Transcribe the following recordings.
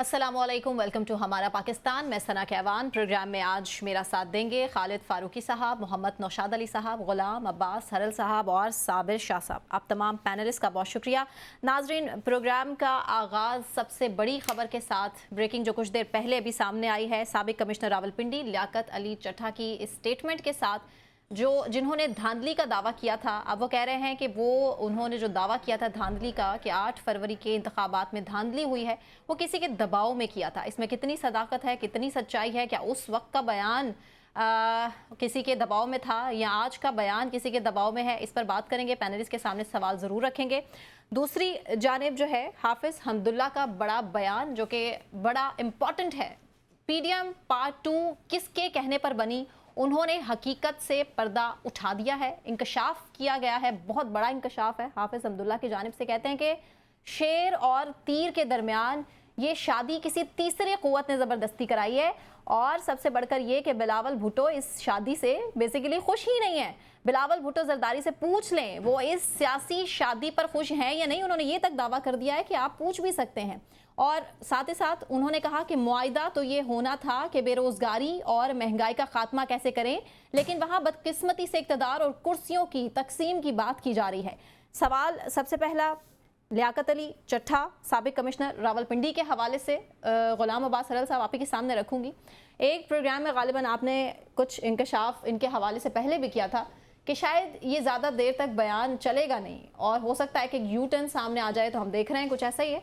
अस्सलामुअलैकुम, welcome to हमारा पाकिस्तान। मैं सना कहवान। प्रोग्राम में आज मेरा साथ देंगे खालिद फारूकी साहब, मोहम्मद नौशाद अली साहब, गुलाम अब्बास हरल साहब और साबिर शाह साहब। आप तमाम पैनलिस्ट का बहुत शुक्रिया। नाजरीन, प्रोग्राम का आगाज़ सबसे बड़ी खबर के साथ, ब्रेकिंग जो कुछ देर पहले अभी सामने आई है, साबिक कमिश्नर रावलपिंडी लियाकत अली चट्ठा की इस स्टेटमेंट के साथ, जिन्होंने धांधली का दावा किया था। अब वो कह रहे हैं कि उन्होंने जो दावा किया था धांधली का कि 8 फरवरी के इंतखाबात में धांधली हुई है, वो किसी के दबाव में किया था। इसमें कितनी सदाकत है, कितनी सच्चाई है? क्या उस वक्त का बयान किसी के दबाव में था या आज का बयान किसी के दबाव में है? इस पर बात करेंगे। पैनलिस्ट के सामने सवाल ज़रूर रखेंगे। दूसरी जानिब जो है, हाफिज़ हमदुल्ला का बड़ा बयान जो कि बड़ा इम्पॉर्टेंट है। PDM पार्ट 2 किसके कहने पर बनी? उन्होंने हकीकत से पर्दा उठा दिया है, इंकशाफ किया गया है, बहुत बड़ा इंकशाफ है। हाफिज़ हमदुल्ला की जानिब से कहते हैं कि शेर और तीर के दरमियान ये शादी किसी तीसरे क़ुव्वत ने ज़बरदस्ती कराई है, और सबसे बढ़कर ये कि बिलावल भुट्टो इस शादी से बेसिकली खुश ही नहीं है। बिलावल भुट्टो जरदारी से पूछ लें वो इस सियासी शादी पर खुश हैं या नहीं। उन्होंने ये तक दावा कर दिया है कि आप पूछ भी सकते हैं। और साथ ही साथ उन्होंने कहा कि मुआहिदा तो ये होना था कि बेरोज़गारी और महंगाई का खात्मा कैसे करें, लेकिन वहाँ बदकिस्मती से इक़्तिदार और कुर्सियों की तकसीम की बात की जा रही है। सवाल सबसे पहला लियाकत अली चट्ठा, साबिक कमिश्नर रावलपिंडी के हवाले से गुलाम अब्बास हरल साहब आप ही के सामने रखूँगी। एक प्रोग्राम में गालिबन आपने कुछ इंकशाफ इनके हवाले से पहले भी किया था कि शायद ये ज़्यादा देर तक बयान चलेगा नहीं और हो सकता है कि यू टर्न सामने आ जाए, तो हम देख रहे हैं कुछ ऐसा ही है।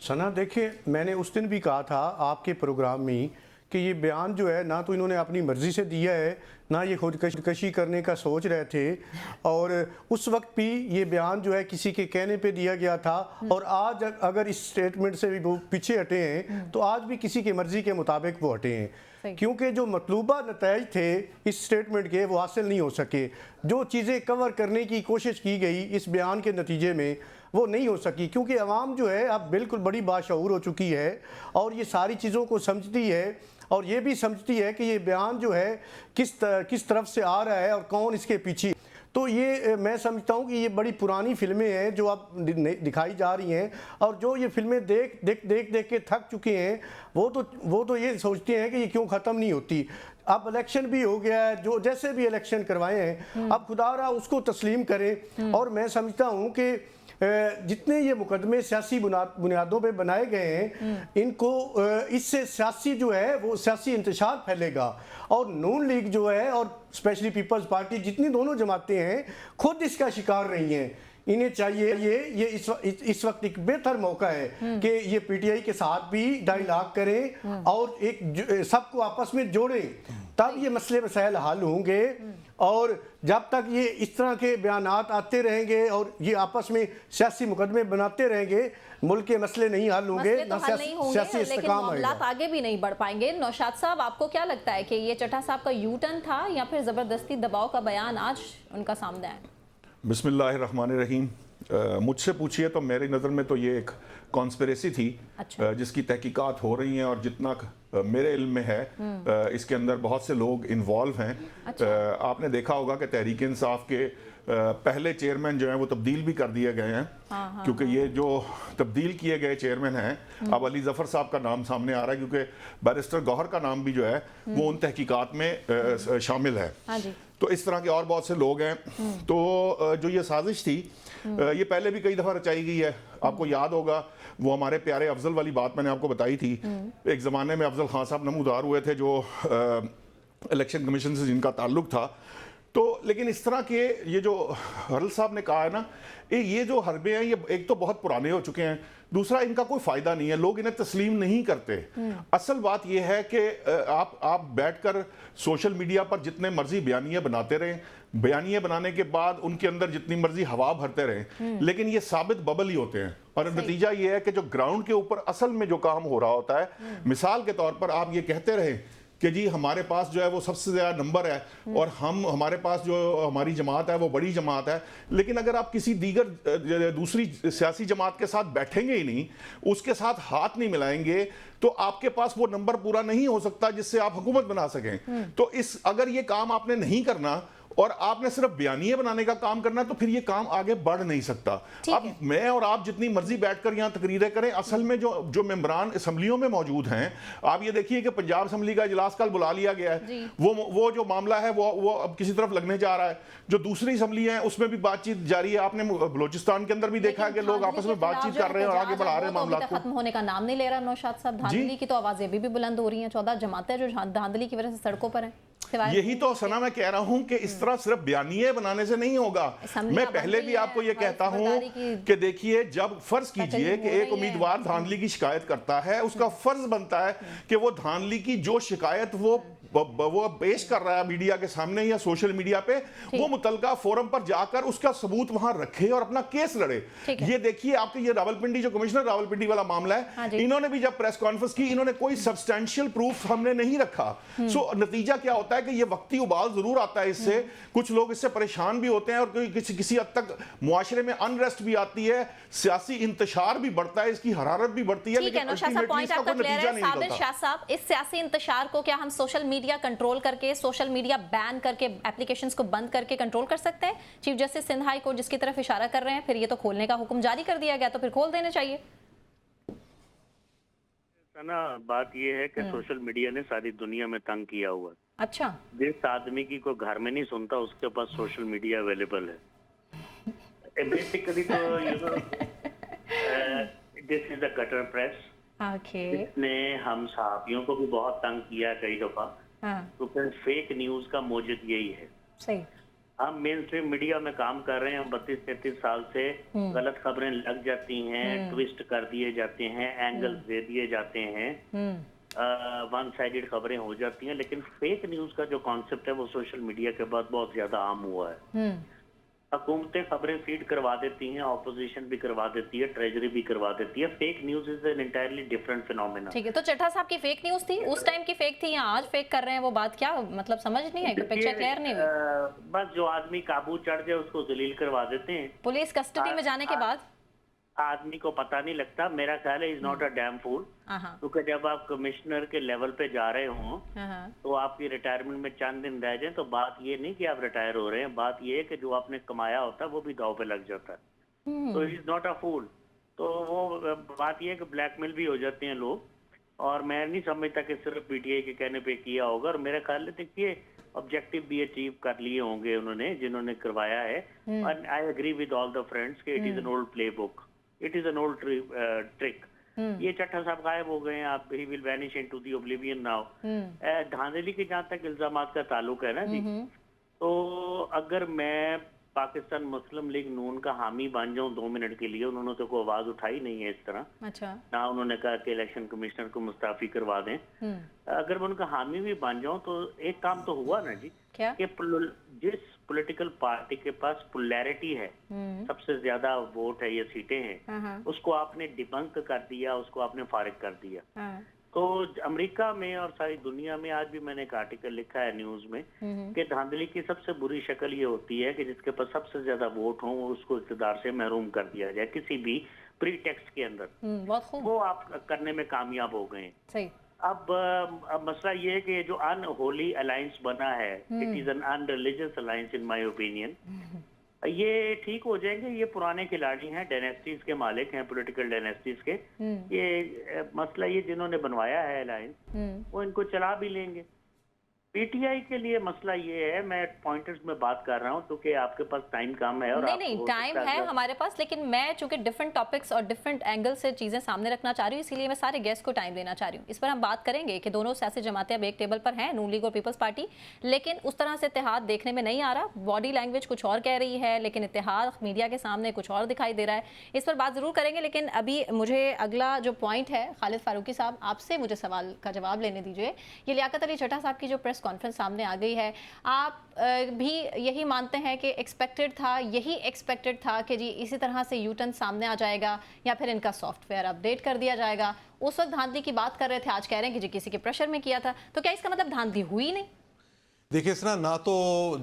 सना, देखिए, मैंने उस दिन भी कहा था आपके प्रोग्राम में कि ये बयान जो है ना तो इन्होंने अपनी मर्ज़ी से दिया है, ना ये खुदकशी करने का सोच रहे थे, और उस वक्त भी ये बयान जो है किसी के कहने पे दिया गया था। और आज अगर इस स्टेटमेंट से भी वो पीछे हटे हैं तो आज भी किसी की मर्ज़ी के मुताबिक वो हटे हैं, क्योंकि जो मतलूबा नताइज थे इस स्टेटमेंट के वो हासिल नहीं हो सके। जो चीज़ें कवर करने की कोशिश की गई इस बयान के नतीजे में वो नहीं हो सकी, क्योंकि अवाम जो है अब बिल्कुल बड़ी बाशऊर हो चुकी है और ये सारी चीज़ों को समझती है, और ये भी समझती है कि ये बयान जो है किस तरफ से आ रहा है और कौन इसके पीछे। तो ये मैं समझता हूँ कि ये बड़ी पुरानी फिल्में हैं जो अब दिखाई जा रही हैं, और जो ये फिल्में देख के थक चुके हैं वो तो ये सोचते हैं कि ये क्यों ख़त्म नहीं होती। अब इलेक्शन भी हो गया है, जो जैसे भी इलेक्शन करवाए हैं अब खुदारा उसको तस्लीम करें। और मैं समझता हूँ कि जितने ये मुकदमे सियासी बुनियादों पे बनाए गए हैं, इनको इससे सियासी जो है वो सियासी इंतशार फैलेगा, और नून लीग जो है और स्पेशली पीपल्स पार्टी, जितनी दोनों जमातें हैं, खुद इसका शिकार रही हैं। इन्हें चाहिए ये इस वक्त एक बेहतर मौका है कि ये PTI के साथ भी डायलॉग करें और एक सबको आपस में जोड़ें, तब ये मसले मसाइल हल होंगे। और जब तक ये इस तरह के बयानात आते रहेंगे और ये आपस में सियासी मुकदमे बनाते रहेंगे, मुल्क के मसले नहीं हल होंगे, तो सियासी इस्तेकाम आएगा, आगे भी नहीं बढ़ पाएंगे। नौशाद साहब, आपको क्या लगता है कि ये चट्ठा साहब का यू टर्न था या फिर ज़बरदस्ती दबाव का बयान आज उनका सामने आया? बिस्मिल्लाहिर्रहमानिर्रहीम। मुझसे पूछिए तो मेरी नज़र में तो ये एक कॉन्स्पिरेसी थी। अच्छा। जिसकी तहकीकात हो रही हैं, और जितना मेरे इल्म में है इसके अंदर बहुत से लोग इन्वॉल्व हैं। अच्छा। आपने देखा होगा कि तहरीक इंसाफ के पहले चेयरमैन जो हैं वो तब्दील भी कर दिए गए हैं। हाँ, क्योंकि ये जो तब्दील किए गए चेयरमैन हैं, अब अली जफ़र साहब का नाम सामने आ रहा है, क्योंकि बैरिस्टर गौहर का नाम भी जो है वो उन तहकीकात में शामिल है। हाँ जी। तो इस तरह के और बहुत से लोग हैं। तो जो ये साजिश थी ये पहले भी कई दफ़ा रचाई गई है। आपको याद होगा वो हमारे प्यारे अफजल वाली बात मैंने आपको बताई थी। एक ज़माने में अफजल खान साहब नमूदार हुए थे, जो इलेक्शन कमीशन से जिनका ताल्लुक था। तो लेकिन इस तरह के ये जो हरल साहब ने कहा है ना, ये जो हरबे हैं ये एक तो बहुत पुराने हो चुके हैं, दूसरा इनका कोई फ़ायदा नहीं है, लोग इन्हें तस्लीम नहीं करते। असल बात यह है कि आप बैठकर सोशल मीडिया पर जितने मर्जी बयानिए बनाते रहें, बयानिए बनाने के बाद उनके अंदर जितनी मर्जी हवा भरते रहें, लेकिन ये साबित बबल ही होते हैं। और नतीजा ये है कि जो ग्राउंड के ऊपर असल में जो काम हो रहा होता है, मिसाल के तौर पर आप ये कहते रहें कि जी हमारे पास जो है वो सबसे ज़्यादा नंबर है और हमारे पास जो हमारी जमात है वो बड़ी जमात है, लेकिन अगर आप किसी दूसरी सियासी जमात के साथ बैठेंगे ही नहीं, उसके साथ हाथ नहीं मिलाएंगे, तो आपके पास वो नंबर पूरा नहीं हो सकता जिससे आप हुकूमत बना सकें। तो अगर ये काम आपने नहीं करना और आपने सिर्फ बयानिए बनाने का काम करना है, तो फिर ये काम आगे बढ़ नहीं सकता। अब मैं और आप जितनी मर्जी बैठकर यहाँ तकरीरें करें, असल में जो मेंबरान असम्बलियों में मौजूद हैं, आप ये देखिए कि पंजाब असम्बली का इजलास कल बुला लिया गया है, वो जो मामला है वो अब किसी तरफ लगने जा रहा है। जो दूसरी असम्बली है उसमें भी बातचीत जारी है। आपने बलूचिस्तान के अंदर भी देखा है कि लोग आपस में बातचीत कर रहे हैं और आगे बढ़ा रहे हैं मामला को। खत्म होने का नाम नहीं ले रहा नौशाद साहब। धांधली की तो आवाजें अभी भी बुलंद हो रही हैं। 14 जमातें जो धांधली की वजह से सड़कों पर हैं। यही तो सना मैं कह रहा हूं कि इस तरह सिर्फ बयानिए बनाने से नहीं होगा। मैं पहले भी आपको ये कहता हूं कि देखिए, जब फर्ज कीजिए कि एक उम्मीदवार धांधली की शिकायत करता है, उसका फर्ज बनता है कि वो धांधली की जो शिकायत वो पेश कर रहा है मीडिया के सामने या सोशल मीडिया पे, वो मुतलका फोरम पर जाकर उसका सबूत वहां रखे और अपना केस लड़े। ये देखिए, आपके ये रावलपिंडी जो कमिश्नर रावलपिंडी वाला मामला है, इन्होंने भी जब प्रेस कॉन्फ्रेंस की, इन्होंने कोई सब्सटेंशियल प्रूफ हमने नहीं रखा। सो नतीजा क्या होता है कि ये वक्ती उबाल जरूर आता है इससे, कुछ लोग इससे परेशान भी होते हैं और किसी हद तक मुआशरे में अनरेस्ट भी आती है, सियासी इंतशार भी बढ़ता है, इसकी हरारत भी बढ़ती है, लेकिन अल्टीमेटली इसका कोई नतीजा नहीं निकलता। शाह साहब, इस सियासी इंतशार को क्या हम सोशल मीडिया कंट्रोल करके, सोशल मीडिया बैन करके, एप्लीकेशंस को बंद करके कंट्रोल कर सकते हैं? Chief justice Sindh high court जिसकी तरफ इशारा कर रहे हैं, फिर ये तो खोलने का हुक्म जारी कर दिया गया, तो फिर खोल देने चाहिए ना। बात ये है कि सोशल मीडिया ने सारी दुनिया में तंग किया हुआ है। अच्छा, जिस आदमी की कोई घर में नहीं सुनता उसके पास सोशल मीडिया अवेलेबल है। बेसिकली तो this is the gutter press. इसने हम सहाफियों को भी बहुत तंग किया कई दफा। तो फिर फेक न्यूज का मौजूद यही है। सही। हम मेन स्ट्रीम मीडिया में काम कर रहे हैं, 32-33 साल से गलत खबरें लग जाती हैं, ट्विस्ट कर दिए जाते हैं, एंगल्स दे दिए जाते हैं, वन साइडेड खबरें हो जाती हैं। लेकिन फेक न्यूज का जो कॉन्सेप्ट है वो सोशल मीडिया के बाद बहुत ज्यादा आम हुआ है। हुकूमतें खबरें फीड करवा देती हैं, ऑपोजिशन भी करवा देती है, ट्रेजरी भी करवा देती है। Fake news is an entirely different phenomena. ठीक है, तो चड्ढा साहब की फेक न्यूज थी, उस टाइम की फेक थी या आज फेक कर रहे हैं, वो बात क्या मतलब समझ नहीं है, पिक्चर क्लियर नहीं हुई। बस जो आदमी काबू चढ़ जाए उसको जलील करवा देते हैं पुलिस कस्टडी में जाने के बाद। आदमी को पता नहीं लगता। मेरा ख्याल है इज नॉट अ डैम फूल, क्योंकि जब आप कमिश्नर के लेवल पे जा रहे हो तो आपकी रिटायरमेंट में चंद दिन रह जाए तो बात ये नहीं कि आप रिटायर हो रहे हैं, बात ये है कि जो आपने कमाया होता है वो भी दांव पे लग जाता है। तो इज नॉट अ फूल। तो वो बात ये है कि ब्लैकमेल भी हो जाते हैं लोग, और मैं नहीं समझता कि सिर्फ पीटीआई के कहने पे किया होगा। और मेरा ख्याल है देखिए, ऑब्जेक्टिव भी अचीव कर लिए होंगे उन्होंने जिन्होंने करवाया है। And I agree with all the friends कि it is an old play book, it is an old trick. ये चट्टा साहब गायब हो गए हैं, आप ही will vanish into the oblivion now. धांधली के जहां तक इल्जामात का ताल्लुक है ना जी, तो अगर मैं पाकिस्तान मुस्लिम लीग नून का हामी बन जाऊं 2 मिनट के लिए, उन्होंने तो कोई आवाज उठाई नहीं है इस तरह। अच्छा। ना उन्होंने कहा कि इलेक्शन कमिश्नर को मुस्ताफी करवा दें। अगर मैं उनका हामी भी बन जाऊं तो एक काम तो हुआ ना जी, क्या? कि जिस पॉलिटिकल पार्टी के पास पोलैरिटी है, सबसे ज्यादा वोट है, ये सीटें हैं, उसको आपने डिबंक कर दिया, उसको आपने फारिग कर दिया। तो अमेरिका में और सारी दुनिया में आज भी मैंने एक आर्टिकल लिखा है न्यूज में कि धांधली की सबसे बुरी शक्ल ये होती है कि जिसके पास सबसे ज्यादा वोट हो उसको इक़्तिदार से महरूम कर दिया जाए किसी भी प्री टेक्स्ट के अंदर। वो आप करने में कामयाब हो गए। सही। अब मसला ये है कि जो अनहोली अलायंस बना है, it is an unreligious alliance in my opinion. ये ठीक हो जाएंगे। ये पुराने खिलाड़ी हैं, डायनेस्टीज के मालिक हैं, पॉलिटिकल डायनेस्टीज के। ये मसला ये जिन्होंने बनवाया है अलायंस वो इनको चला भी लेंगे। पीटीआई के लिए मसला ये है, मैं पॉइंटर्स में बात कर रहा हूँ क्योंकि आपके पास टाइम कम है। और नहीं टाइम है हमारे पास, लेकिन मैं चूंकि डिफरेंट टॉपिक्स और डिफरेंट एंगल से चीजें सामने रखना चाह रही हूँ, इसीलिए मैं सारे गेस्ट को टाइम देना चाह रही हूँ। इस पर हम बात करेंगे कि दोनों सियासी जमातें अब एक टेबल पर हैं, नून लीग और पीपल्स पार्टी, लेकिन उस तरह से इत्तेहाद देखने में नहीं आ रहा। बॉडी लैंग्वेज कुछ और कह रही है, लेकिन इत्तेहाद मीडिया के सामने कुछ और दिखाई दे रहा है। इस पर बात जरूर करेंगे, लेकिन अभी मुझे अगला जो पॉइंट है, खालिद फारूकी साहब आपसे मुझे सवाल का जवाब लेने दीजिए। ये लियाकत अली चड्ढा साहब की जो प्रेस कॉन्फ्रेंस सामने आ गई है, आप भी यही मानते हैं कि एक्सपेक्टेड था, यही एक्सपेक्टेड था कि जी इसी तरह से यू टर्न सामने आ जाएगा या फिर इनका सॉफ्टवेयर अपडेट कर दिया जाएगा? उस वक्त धांधली की बात कर रहे थे, आज कह रहे हैं कि जी किसी के प्रेशर में किया था, तो क्या इसका मतलब धांधली हुई नहीं? देखिए इसना ना तो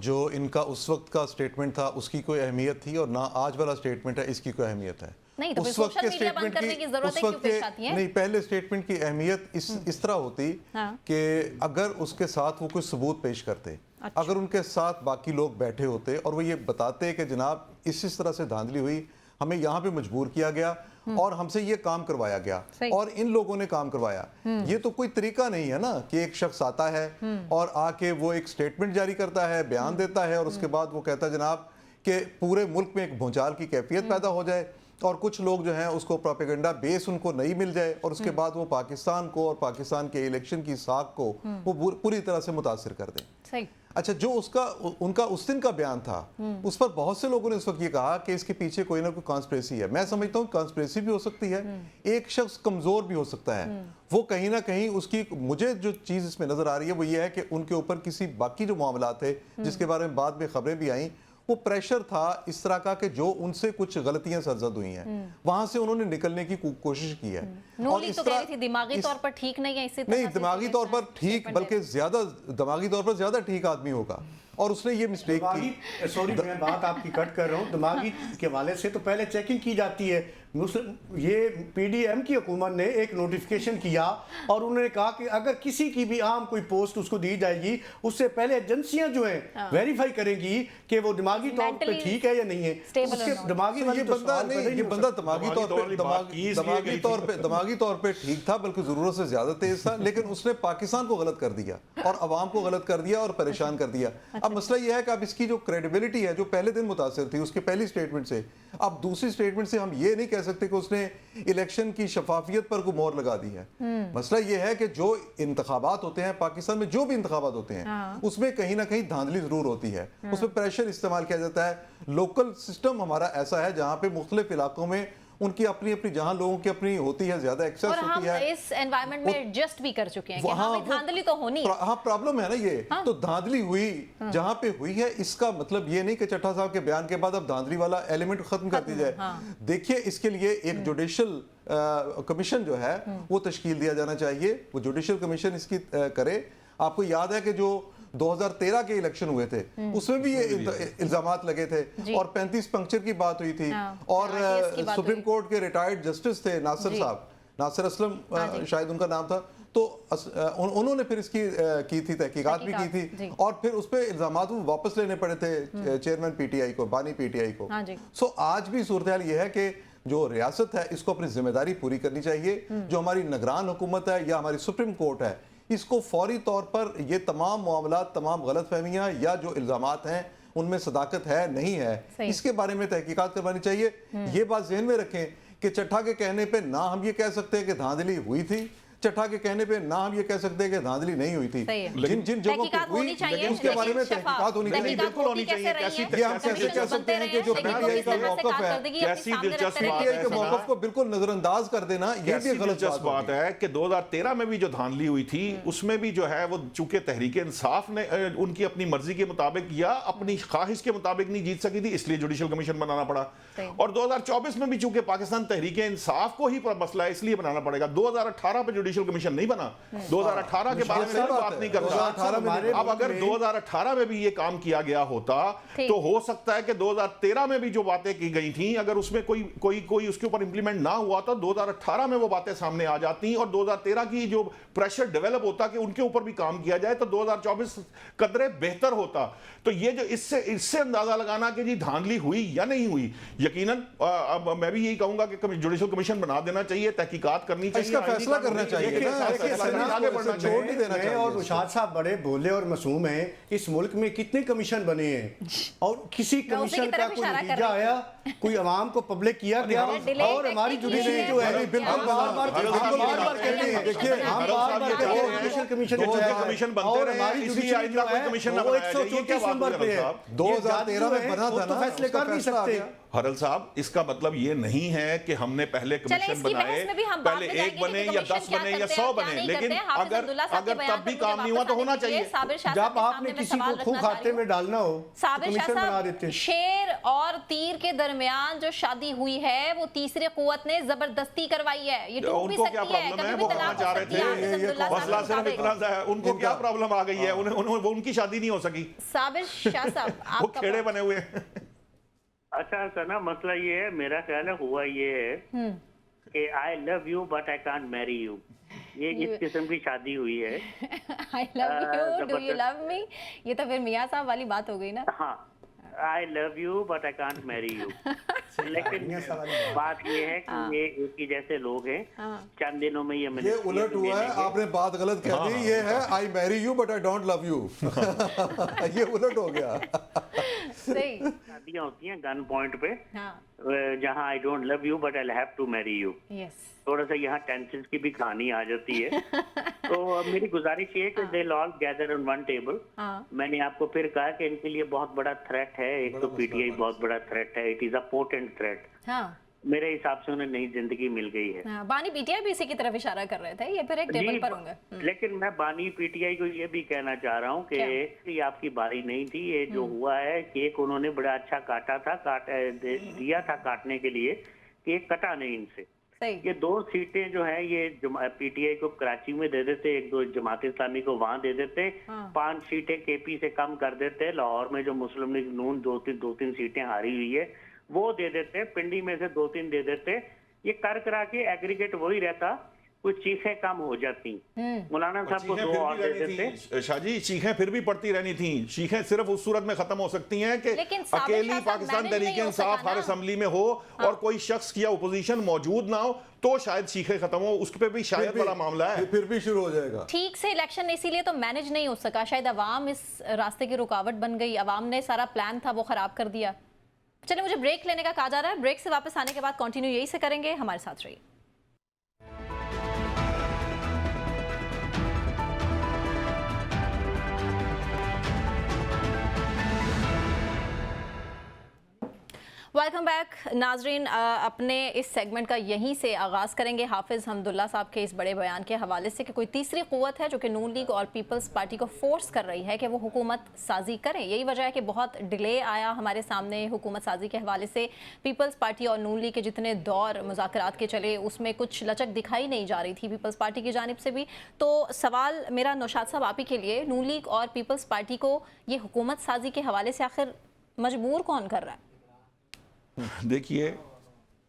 जो इनका उस वक्त का स्टेटमेंट था उसकी कोई अहमियत थी और ना आज वाला स्टेटमेंट है इसकी कोई अहमियत है। नहीं तो फिर उस वक्त सोशल के मीडिया बंद स्टेटमेंट करने की की जरूरत उस है क्यों वक्त पेश आती के है? नहीं, पहले स्टेटमेंट की अहमियत इस तरह होती हाँ। कि अगर उसके साथ वो कोई सबूत पेश करते, अच्छा। अगर उनके साथ बाकी लोग बैठे होते और वो ये बताते कि जनाब इस तरह से धांधली हुई, हमें यहाँ पे मजबूर किया गया और हमसे ये काम करवाया गया सही। और इन लोगों ने काम करवाया, ये तो कोई तरीका नहीं है ना कि एक शख्स आता है और आके वो एक स्टेटमेंट जारी करता है, बयान देता है और उसके बाद वो कहता है जनाब कि पूरे मुल्क में एक भूचाल की कैफियत पैदा हो जाए और कुछ लोग जो हैं उसको प्रोपेगेंडा बेस उनको नहीं मिल जाए और उसके बाद वो पाकिस्तान को और पाकिस्तान के इलेक्शन की साख को वो पूरी तरह से मुतासिर कर दें। सही। अच्छा, जो उनका उस दिन का बयान था, उस पर बहुत से लोगों ने इस वक्त ये कहा कि इसके पीछे कोई ना कोई कॉन्स्पिरेसी है। मैं समझता हूँ कॉन्स्पिरेसी भी हो सकती है, एक शख्स कमजोर भी हो सकता है, वो कहीं ना कहीं उसकी, मुझे जो चीज इसमें नजर आ रही है वो ये है कि उनके ऊपर किसी बाकी जो मामला थे जिसके बारे में बाद में खबरें भी आई, वो प्रेशर था इस तरह का कि जो उनसे कुछ गलतियां सरजद हुई हैं, वहां से उन्होंने निकलने की कोशिश की है। और इस तरह थी दिमागी तौर पर ठीक नहीं है, इसी तरह नहीं, दिमागी तौर पर ठीक, बल्कि ज्यादा दिमागी तौर पर ज्यादा ठीक आदमी होगा और उसने ये मिस्टेक की। सॉरी, मैं बात आपकी कट कर रहा हूँ। दिमागी के हवाले से तो पहले चेकिंग की जाती है। ये पीडीएम की हुकूमत ने एक नोटिफिकेशन किया और उन्होंने कहा कि अगर किसी की भी आम कोई पोस्ट उसको दी जाएगी, उससे पहले एजेंसियां जो हैं वेरीफाई करेंगी कि वो दिमागी तौर पे ठीक है या नहीं है। उसके दिमागी ये बंदा नहीं, ये बंदा दिमागी तौर पे ठीक था, बल्कि जरूरत से ज्यादा तेज था, लेकिन उसने पाकिस्तान को गलत कर दिया और अवाम को गलत कर दिया और परेशान कर दिया। अब मसला यह है कि अब इसकी जो क्रेडिबिलिटी है जो पहले दिन मुतासिर थी उसके पहली स्टेटमेंट से, अब दूसरी स्टेटमेंट से हम ये नहीं कह सकते कि उसने इलेक्शन की शफाफियत पर कोई मोहर लगा दी है। मसला यह है कि जो इंतखाबात होते हैं पाकिस्तान में, जो भी इंतखाबात होते हैं उसमें कहीं ना कहीं धांधली जरूर होती है, उसमें प्रेशर इस्तेमाल किया जाता है। लोकल सिस्टम हमारा ऐसा है जहां पे मुख्तलिफ इलाकों में उनकी अपनी अपनी, जहां लोगों की अपनी होती है, ज्यादा एक्सेस होती है, इस एनवायरनमेंट में एडजस्ट भी कर चुके हैं कि हाँ धांधली तो होनी है। हाँ, प्रॉब्लम है ना ये। तो धांधली हुई जहां पे हुई है, इसका मतलब ये नहीं कि चट्टा साहब के बयान के बाद अब धांधली वाला एलिमेंट खत्म कर दी जाए। देखिए, इसके लिए एक जुडिशल कमीशन जो है वो तश्कील दिया जाना चाहिए, वो जुडिशल कमीशन इसकी करे। आपको याद है कि जो 2013 के इलेक्शन हुए थे उसमें भी ये इल्जामात लगे थे और 35 पंक्चर की बात हुई थी और सुप्रीम कोर्ट के रिटायर्ड जस्टिस थे नासिर साहब, नासिर असलम शायद उनका नाम था, तो उन्होंने फिर इसकी की थी, तहकीकात भी की थी और फिर उस पर इल्जामात वापस लेने पड़े थे चेयरमैन पीटीआई को, बानी पीटीआई को। सो आज भी सूरत हाल ये है कि जो रियासत है इसको अपनी जिम्मेदारी पूरी करनी चाहिए। जो हमारी निगरान हुकूमत है या हमारी सुप्रीम कोर्ट है, इसको फौरी तौर पर ये तमाम मामला, तमाम गलत फहमियाँ या जो इल्जामात हैं उनमें सदाकत है नहीं है, इसके बारे में तहकीकात करवानी चाहिए। ये बात जहन में रखें कि चट्टा के कहने पे ना हम ये कह सकते हैं कि धांधली हुई थी, चट्टा के कहने पे ना हम ये कह सकते हैं कि धांधली नहीं हुई थी। लेकिन जिन जगहों पे हुई उसके बारे में तहकीकात होनी चाहिए, बिल्कुल होनी चाहिए। ये हम कैसे कह सकते हैं कि जो पीटीआई का मौकफ है, कैसी दिलचस्प पीटीआई के मौकफ को बिल्कुल नजरअंदाज कर देना, ये भी गलत बात है कि 2013 में भी जो धांधली हुई थी उसमें भी जो है वो चूंकि तहरीक इंसाफ ने उनकी अपनी मर्जी के मुताबिक या अपनी ख्वाहिश के मुताबिक नहीं जीत सकी थी, इसलिए जुडिशल कमीशन बनाना पड़ा। और 2024 में भी चूंकि पाकिस्तान तहरीक इंसाफ को ही मसला है इसलिए बनाना पड़ेगा। 2018 पे जुडिशल कमीशन नहीं बना, 2018 के बारे में बात नहीं कर रहा। अब अगर 2018 में भी ये काम किया गया होता तो हो सकता है कि 2013 में भी जो बातें की गई थी अगर उसमें कोई उसके ऊपर इंप्लीमेंट ना हुआ तो 2018 में वो बातें सामने आ जाती और 2013 की जो प्रेशर डेवलप होता कि उनके ऊपर भी काम किया जाए तो 2024 कदरे बेहतर होता। तो ये जो इससे अंदाजा लगाना कि जी धांधली हुई या नहीं हुई, यकीनन अब मैं भी यही कहूंगा कि जुडिशल कमीशन बना देना चाहिए, तहकीकात करनी चाहिए, इसका फैसला करना चाहिए, आगे बढ़ना छोड़ नहीं देना चाहिए। और उशाद साहब बड़े भोले और मासूम हैं, इस मुल्क में कितने कमीशन बने हैं और किसी कमीशन का कोई नतीजा आया, कोई अवाम को पब्लिक किया गया और हमारी जुडिशरी जो है बिल्कुल बार-बार कहते हैं, देखिए हम बार-बार कहते हैं जुडिशल कमीशन बनते रहे, हमारी जुडिशरी जो है वो 134 नंबर पे है, 2013 में बना था ना, फैसले कर नहीं सकते। हरल साहब, इसका मतलब ये नहीं है कि हमने पहले कमीशन बनाए, पहले एक बने या 10 बने या 100 बने, लेकिन अगर तब भी काम नहीं हुआ तो होना चाहिए। जब आपने किसी को खूब खाते में डालना हो कमीशन बना देते। शेर और तीर के दरमियान जो शादी हुई है वो तीसरी कुव्वत ने जबरदस्ती करवाई है। ये उनको क्या प्रॉब्लम है, वो करना चाह रहे थे, मसला सिर्फ इतना है, उनको क्या प्रॉब्लम आ गई है, उनकी शादी नहीं हो सकी। साबिर शाह साहब वो खेड़े बने हुए हैं। अच्छा सना, मसला ये है, मेरा ख्याल है हुआ ये है कि I love you but I can't marry you, ये इस किस्म की शादी हुई है। I love you, do you love me, ये तो फिर मियाँ साहब वाली बात हो गई ना। हाँ, I love you but I can't marry you. लेकिन बात ये है कि ये एक ही जैसे लोग हैं, चंद दिनों में ये उलट हुआ है, आपने बात गलत कह दी। ये है I marry you but I don't love you, ये उलट हो गया। सही शादियां होती हैं गन पॉइंट पे, जहाँ I don't love you but I have to marry you. थोड़ा सा यहाँ टेंशन की भी कहानी आ जाती है। तो मेरी गुजारिश ये है कि they all gather on one table. मैंने आपको फिर कहा कि इनके लिए बहुत बड़ा थ्रेट है, एक तो पीटीआई बहुत बड़ा थ्रेट है, it is a potent threat. मेरे हिसाब से उन्हें नई जिंदगी मिल गई है। बानी पीटीआई भी इसी की तरफ इशारा कर रहे थे, ये फिर एक टेबल पर होंगे। लेकिन मैं बानी पीटीआई को ये भी कहना चाह रहा हूँ कि ये आपकी बारी नहीं थी। ये जो हुआ है, केक उन्होंने बड़ा अच्छा काटा था, दिया था काटने के लिए, केक कटा नहीं इनसे। ये 2 सीटें जो है ये पीटीआई को कराची में दे देते, 1-2 जमात इस्लामी को वहां दे देते, 5 सीटें केपी से कम कर देते, लाहौर में जो मुस्लिम लीग नून 2-3 सीटें हारी हुई है वो दे देते, पिंडी में से 2-3 दे देते, ये कर करा के एग्रीगेट वही रहता, कुछ चीखें कम हो जाती। मौलाना साहब को 2 और दे देते। शाहजी, चीखें फिर भी पड़ती रहनी थी। चीखें सिर्फ उस सूरत में खत्म हो सकती हैं कि अकेली पाकिस्तान तहरीक इंसाफ हर असेंबली में हो और कोई शख्स या ओपोजिशन मौजूद ना हो, तो शायद चीखें खत्म हो। उस पे भी शायद बड़ा मामला है, फिर भी शुरू हो जाएगा। ठीक से इलेक्शन इसीलिए तो मैनेज नहीं हो सका, शायद अवाम इस रास्ते की रुकावट बन गई, अवाम ने सारा प्लान था वो खराब कर दिया। चलिए, मुझे ब्रेक लेने का कहा जा रहा है, ब्रेक से वापस आने के बाद कंटिन्यू यही से करेंगे, हमारे साथ रहिए। वेलकम बैक नाजरीन, अपने इस सेगमेंट का यहीं से आगाज़ करेंगे हाफिज़ हमदुल्ला साहब के इस बड़े बयान के हवाले से कि कोई तीसरी क़ुव्वत है जो कि नून लीग और पीपल्स पार्टी को फोर्स कर रही है कि वो हुकूमत साजी करें। यही वजह है कि बहुत डिले आया हमारे सामने हुकूमत साजी के हवाले से। पीपल्स पार्टी और नून लीग के जितने दौर मुज़ाकरात के चले उसमें कुछ लचक दिखाई नहीं जा रही थी पीपल्स पार्टी की जानिब से भी। तो सवाल मेरा नौशाद साहब आप ही के लिए, नून लीग और पीपल्स पार्टी को ये हुकूमत साजी के हवाले से आखिर मजबूर कौन कर रहा है? देखिए,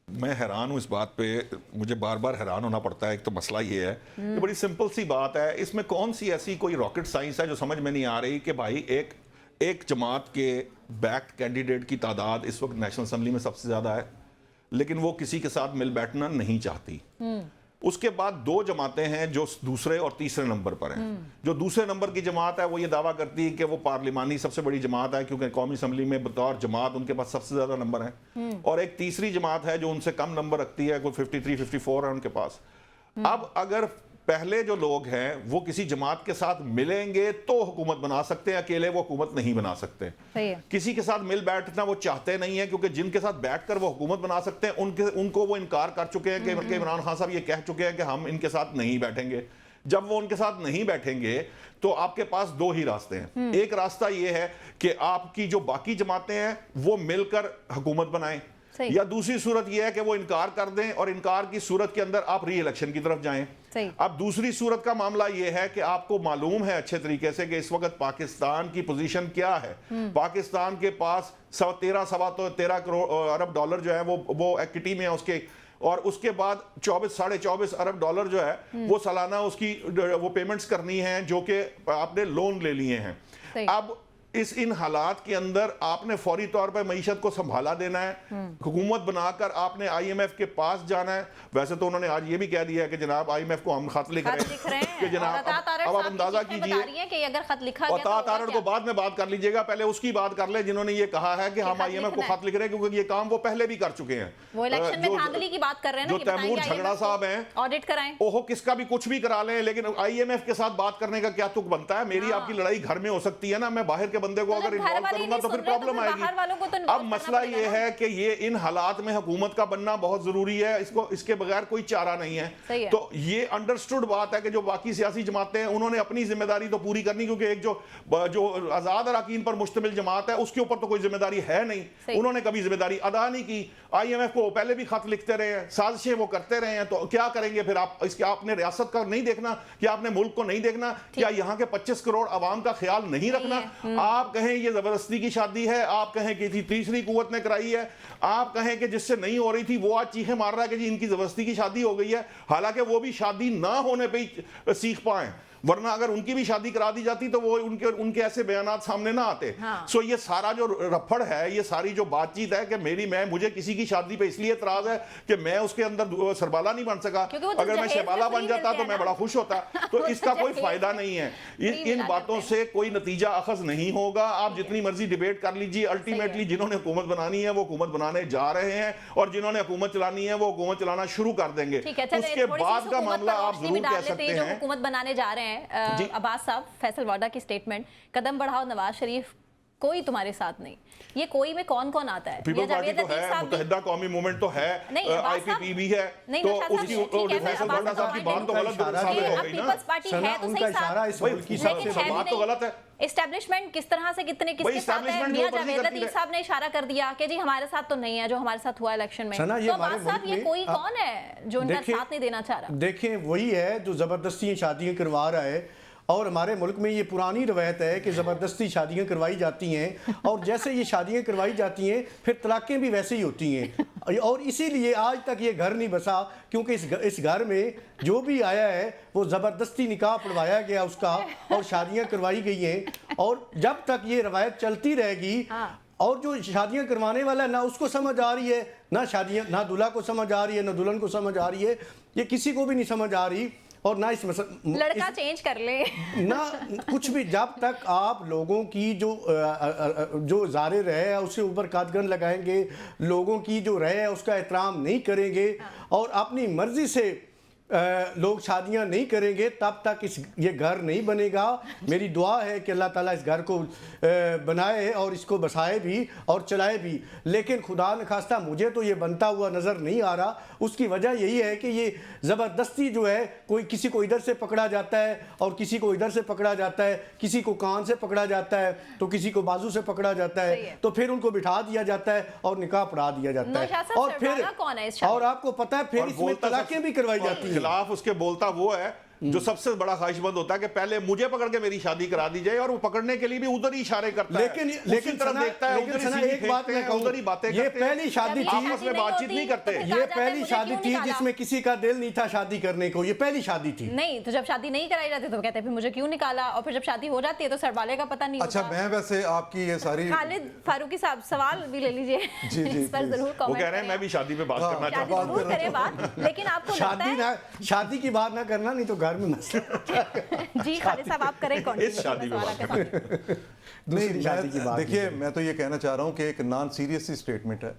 मैं हैरान हूँ इस बात पे, मुझे बार बार हैरान होना पड़ता है। एक तो मसला ये है, ये बड़ी सिंपल सी बात है, इसमें कौन सी ऐसी कोई रॉकेट साइंस है जो समझ में नहीं आ रही कि भाई एक जमात के बैक कैंडिडेट की तादाद इस वक्त नेशनल असम्बली में सबसे ज़्यादा है, लेकिन वो किसी के साथ मिल बैठना नहीं चाहती। उसके बाद 2 जमातें हैं जो दूसरे और तीसरे नंबर पर हैं। जो दूसरे नंबर की जमात है वो ये दावा करती है कि वो पार्लिमानी सबसे बड़ी जमात है, क्योंकि कौमी असम्बली में बतौर जमात उनके पास सबसे ज्यादा नंबर है। और एक तीसरी जमात है जो उनसे कम नंबर रखती है, कोई 53-54 है उनके पास। अब अगर पहले जो लोग हैं वो किसी जमात के साथ मिलेंगे तो हुकूमत बना सकते हैं, अकेले वो हुकूमत नहीं बना सकते। किसी के साथ मिल बैठना वो चाहते नहीं है, क्योंकि जिनके साथ बैठकर वो हुकूमत बना सकते हैं उनको वो इनकार कर चुके हैं कि इमरान खान साहब ये कह चुके हैं कि हम इनके साथ नहीं बैठेंगे। जब वो उनके साथ नहीं बैठेंगे तो आपके पास 2 ही रास्ते हैं। एक रास्ता ये है कि आपकी जो बाकी जमातें हैं वो मिलकर हुकूमत बनाएं, या दूसरी सूरत यह है कि वो इनकार कर दें और इनकार की सूरत के अंदर आप री इलेक्शन की तरफ जाएं। अब दूसरी सूरत का मामला यह है कि आपको मालूम है अच्छे तरीके से कि इस वक्त पाकिस्तान की पोजीशन क्या है। पाकिस्तान के पास 13 करोड़ अरब डॉलर जो है वो इक्विटी में है उसके, और उसके बाद 24-24.5 अरब डॉलर जो है वो सालाना उसकी वो पेमेंट्स करनी है जो कि आपने लोन ले लिए हैं। अब इन हालात के अंदर आपने फौरी तौर पर मईशत को संभाला देना है, हुकूमत बनाकर आपने IMF के पास जाना है। वैसे तो उन्होंने आज ये भी कह दिया है कि जनाब IMF को हम खत लिख रहे हैं कि जनाब अब आप अंदाजा कीजिए कि अगर खत लिखा गया तो तारण को बाद में बात कर लीजिएगा, पहले उसकी बात कर ले जिन्होंने ये कहा है कि हम IMF को खत लिख रहे हैं, क्योंकि ये काम वो पहले भी कर चुके हैं। वो इलेक्शन में धांधली की बात कर रहे हैं ना, जो तैमूर झगड़ा साहब हैं, ऑडिट कराएं, ओहो किसका भी कुछ भी करा लें, लेकिन IMF के साथ बात करने का क्या तुक बनता है? मेरी आपकी लड़ाई घर में हो सकती है ना, मैं बाहर के बंदे को अगर इन्वॉल्व करूंगा तो फिर प्रॉब्लम आएगी। अब मसला ये है कि ये इन हालात में हुकूमत का बनना बहुत जरूरी है, इसके बगैर कोई चारा नहीं है। तो ये अंडरस्टूड बात है कि जो बाकी सियासी जमातें हैं उन्होंने अपनी जिम्मेदारी तो पूरी करनी, क्योंकि एक जो आजाद अरकान पर मुश्तमिल जमात है उसके ऊपर तो कोई जिम्मेदारी है नहीं, उन्होंने कभी जिम्मेदारी अदा नहीं की। IMF को पहले भी खत लिखते रहे हैं, साजिशें वो करते रहे हैं, तो क्या करेंगे फिर आप? इसके आपने रियासत का नहीं देखना, क्या आपने मुल्क को नहीं देखना, क्या यहाँ के 25 करोड़ आवाम का ख्याल नहीं रखना? आप कहें ये जबरदस्ती की शादी है, आप कहें कि थी तीसरी कुव्वत ने कराई है, आप कहें कि जिससे नहीं हो रही थी वो आज चीखें मार रहा है कि जी इनकी जबरदस्ती की शादी हो गई है, हालांकि वो भी शादी ना होने पे ही सीख पाए, वरना अगर उनकी भी शादी करा दी जाती तो वो उनके ऐसे बयानात सामने ना आते। सो ये सारा जो रफड़ है, ये सारी जो बातचीत है कि मुझे किसी की शादी पे इसलिए एतराज है कि मैं उसके अंदर सरबाला नहीं बन सका, अगर मैं शहबाला बन जाता तो मैं बड़ा खुश होता। तो इसका कोई फायदा नहीं है, इन बातों से कोई नतीजा अखज नहीं होगा। आप जितनी मर्जी डिबेट कर लीजिए, अल्टीमेटली जिन्होंने हुकूमत बनानी है वो हुकूमत बनाने जा रहे हैं, और जिन्होंने हुकूमत चलानी है वो हुकूमत चलाना शुरू कर देंगे। उसके बाद का मामला आप जरूर कह सकते हैं हुकूमत बनाने जा रहे हैं। अब्बास साहब, फैसल वाडा की स्टेटमेंट, कदम बढ़ाओ नवाज शरीफ, कोई तुम्हारे साथ नहीं, ये कोई में कौन कौन आता है? पीपल पार्टी तो है, मुत्तहिदा कौमी मूवमेंट तो है, आईपीपी भी है, तो उसकी फैसल वाडा साहब की बात तो गलत साबित हो गई ना। पीपल्स पार्टी है तो सही साहब, बात तो गलत है। एस्टैब्लिशमेंट किस तरह से किसके साथ है? मियां जावेद लतीफ साहब ने इशारा कर दिया कि जी हमारे साथ तो नहीं है जो हमारे साथ हुआ इलेक्शन में। तो अब्बास साहब, ये कोई कौन है जो इनका साथ नहीं देना चाह रहा? देखें, वही है जो जबरदस्ती शादियां करवा रहा है, और हमारे मुल्क में ये पुरानी रवायत है कि ज़बरदस्ती शादियां करवाई जाती हैं, और जैसे ये शादियां करवाई जाती हैं फिर तलाक़ें भी वैसे ही होती हैं, और इसीलिए आज तक ये घर नहीं बसा, क्योंकि इस घर में जो भी आया है वो ज़बरदस्ती निकाह पढ़वाया गया उसका, और शादियां करवाई गई हैं। और जब तक ये रवायत चलती रहेगी, और जो शादियां करवाने वाला है ना उसको समझ आ रही है, ना दूल्हा को समझ आ रही है, ना दुल्हन को समझ आ रही है, ये किसी को भी नहीं समझ आ रही। और ना लड़का चेंज कर ले ना कुछ भी, जब तक आप लोगों की जो ज़ाहिर रहे है उसके ऊपर कादगन लगाएंगे, लोगों की जो रहे है उसका एहतराम नहीं करेंगे, और अपनी मर्जी से लोग शादियां नहीं करेंगे, तब तक ये घर नहीं बनेगा। मेरी दुआ है कि अल्लाह ताला इस घर को बनाए और इसको बसाए भी और चलाए भी, लेकिन खुदा न खास्ता मुझे तो ये बनता हुआ नज़र नहीं आ रहा। उसकी वजह यही है कि ये ज़बरदस्ती जो है, कोई किसी को इधर से पकड़ा जाता है और किसी को इधर से पकड़ा जाता है, किसी को कान से पकड़ा जाता है तो किसी को बाजू से पकड़ा जाता है, तो फिर उनको बिठा दिया जाता है और निकाह पढ़ा दिया जाता है, और फिर और आपको पता है फिर इसमें तलाक़ें भी करवाई जाती है। खिलाफ उसके बोलता वो है जो सबसे बड़ा ख्वाहिशमंद होता है कि पहले मुझे पकड़ के मेरी शादी करा दी जाए, और वो पकड़ने के लिए भी उधर ही इशारे करता है, लेकिन तरफ देखता है, एक बात मैं कहूं, उधर ही बातें ये पहली शादी थी, आपस में बातचीत नहीं करते। ये पहली शादी थी जिसमें किसी का दिल नहीं था शादी करने को, ये पहली शादी थी। नहीं तो जब शादी नहीं कराई जाती तो कहते हैं फिर मुझे क्यों निकाला, और फिर जब शादी हो जाती है तो सरबाले का पता नहीं होता। अच्छा, मैं वैसे आपकी ये सारी, खालिद फारूकी साहब सवाल भी ले लीजिए इस पर जरूर कमेंट। वो कह रहे हैं मैं भी शादी पे बात करना चाहता हूं, लेकिन आपको शादी की बात ना करना, नहीं तो घर में मसला। जी खालिद साहब, आप करें कौन इस शादी में नहीं, देखिए मैं तो ये कहना चाह रहा हूँ कि एक नॉन सीरियस स्टेटमेंट है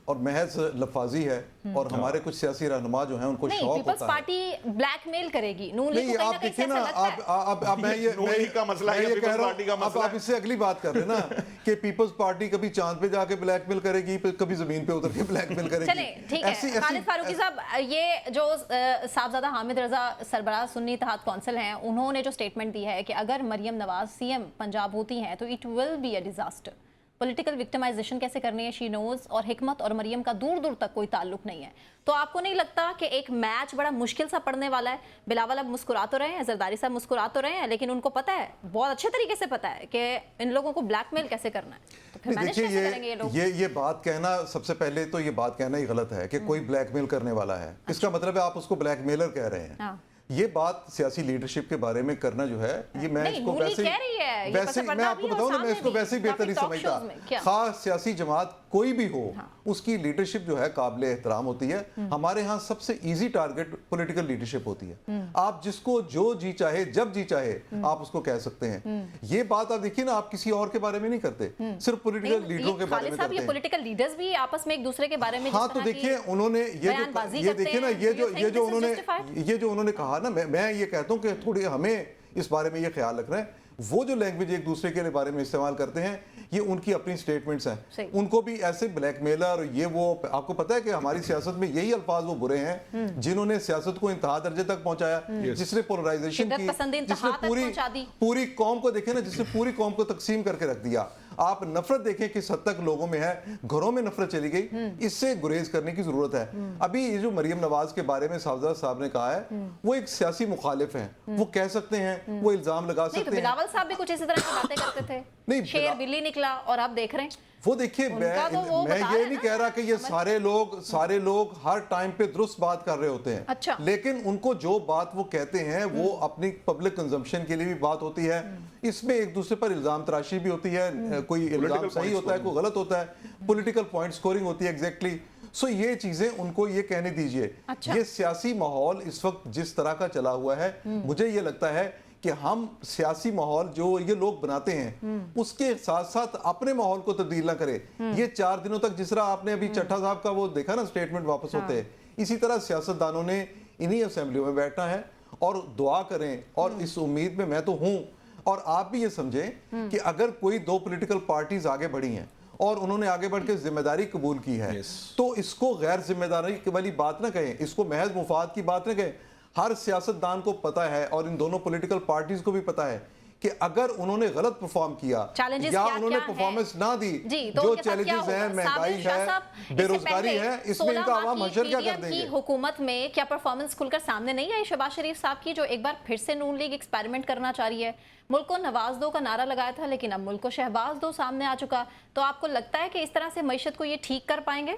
और महज लफाजी है, और हमारे कुछ सियासी रहनुमा जो हैं उनको शौक होता है पार्टी ब्लैकमेल करेगी नून लीग को। नहीं, आप देखिए ना, अब मैं ये का मसला है, कह रहा हूं, आप इससे अगली बात कर रहे ना कि पीपल्स पार्टी कभी चांद पे जाके ब्लैकमेल करेगी, कभी जमीन पे उतर के ब्लैकमेल करेगी। चले ठीक है खालिद फारूकी साहब, ये जो साहबजादा हामिद रजा सरबराह सुन्नी इत्तेहाद कौंसिल हैं, उन्होंने जो स्टेटमेंट दी है कि अगर मरियम नवाज सीएम पंजाब होती हैं तो it will be a disaster. Political victimisation कैसे करनी है शी नोज, और हिकमत और मरियम का दूर दूर तक कोई ताल्लुक नहीं है। तो आपको नहीं लगता कि एक मैच बड़ा मुश्किल सा पड़ने वाला है? बिलावल अब मुस्कुरा तो रहे हैं, जरदारी साहब मुस्कुरा तो रहे हैं, लेकिन उनको पता है, बहुत अच्छे तरीके से पता है कि इन लोगों को ब्लैकमेल कैसे करना है। तो फिर मैनेज कैसे करेंगे ये लोग? ये बात कहना, सबसे पहले तो ये बात कहना ही गलत है कि कोई ब्लैकमेल करने वाला है। इसका मतलब है आप उसको ब्लैकमेलर कह रहे हैं। ये बात सियासी लीडरशिप के बारे में करना जो है, ये मैं इसको वैसे मैं आपको बताऊं ना, मैं इसको वैसे ही बेहतर नहीं समझता। खास सियासी जमात कोई भी हो, उसकी लीडरशिप जो है काबिल एहतराम होती है। हमारे यहाँ सबसे इजी टारगेट पॉलिटिकल लीडरशिप होती है। आप जिसको जो जी चाहे जब जी चाहे आप उसको कह सकते हैं। ये बात आप देखिए ना, आप किसी और के बारे में नहीं करते, सिर्फ पॉलिटिकल लीडरों के बारे में करते हैं। पॉलिटिकल लीडर्स भी आपस में एक दूसरे के बारे में, हाँ तो देखिए उन्होंने ये देखिए ना, ये जो उन्होंने कहा ना, मैं ये कहता हूँ कि थोड़ी हमें इस बारे में ये ख्याल रखना है, वो जो लैंग्वेज एक दूसरे के बारे में इस्तेमाल करते हैं, ये उनकी अपनी स्टेटमेंट्स हैं। उनको भी ऐसे ब्लैकमेलर ये वो, आपको पता है कि हमारी सियासत में यही अल्फाज वो बुरे हैं जिन्होंने सियासत को इंतहा दर्जे तक पहुंचाया, जिसने पोलराइजेशन की, जिसने पूरी कौम को देखे ना, जिसने पूरी कौम को तकसीम करके रख दिया। आप नफरत देखें किस हद तक लोगों में है, घरों में नफरत चली गई, इससे गुरेज करने की जरूरत है। अभी ये जो मरियम नवाज के बारे में साहबजादा साहब ने कहा है, वो एक सियासी मुखालिफ हैं, वो कह सकते हैं, वो इल्जाम लगा सकते हैं। बिलावल साहब भी कुछ इसी तरह की बातें करते थे। नहीं, शेर बिल्ली निकला और आप देख रहे हैं वो देखिए, उनका तो वो मैं बता ये रहे नहीं ना, कह रहा कि ये सारे लोग हर टाइम पे दुरुस्त बात कर रहे होते हैं। अच्छा। लेकिन उनको जो बात वो कहते हैं वो अपनी पब्लिक कंजम्पशन के लिए भी बात होती है। इसमें एक दूसरे पर इल्जाम तराशी भी होती है, कोई इल्जाम सही होता है, कोई गलत होता है, पॉलिटिकल पॉइंट स्कोरिंग होती है। एग्जैक्टली। सो ये चीजें उनको ये कहने दीजिए। अच्छा। ये सियासी माहौल इस वक्त जिस तरह का चला हुआ है, मुझे ये लगता है कि हम सियासी माहौल जो ये लोग बनाते हैं उसके साथ साथ अपने माहौल को तब्दील ना करें। ये 4 दिनों तक जिस तरह आपने अभी चट्टा साहब का वो देखा ना स्टेटमेंट वापस होते हैं, इसी तरह सियासतदानों ने इन्हीं असेंबलियों में बैठना है और दुआ करें। और इस उम्मीद में मैं तो हूं, और आप भी ये समझें कि अगर कोई 2 पॉलिटिकल पार्टीज आगे बढ़ी हैं और उन्होंने आगे बढ़ के जिम्मेदारी कबूल की है, तो इसको गैर जिम्मेदारी वाली बात ना कहें, इसको महज मुफाद की बात ना कहें। हर सियासतदान को पता है और इन दोनों पॉलिटिकल पार्टीज को भी पता है कि अगर उन्होंने गलत परफॉर्म किया या उन्होंने परफॉर्मेंस ना दी, तो जो चैलेंजेस हैं, महंगाई है, बेरोजगारी है, इसमें इनका आवाम हशर क्या कर देंगे? हुकूमत में क्या परफॉर्मेंस खुलकर सामने नहीं आई शहबाज शरीफ साहब की, जो एक बार फिर से नून लीग एक्सपेरिमेंट करना चाह रही है? मुल्क को नवाज दो का नारा लगाया था, लेकिन अब मुल्क को शहबाज दो सामने आ चुका। तो आपको लगता है कि इस तरह से मईशत को ये ठीक कर पाएंगे?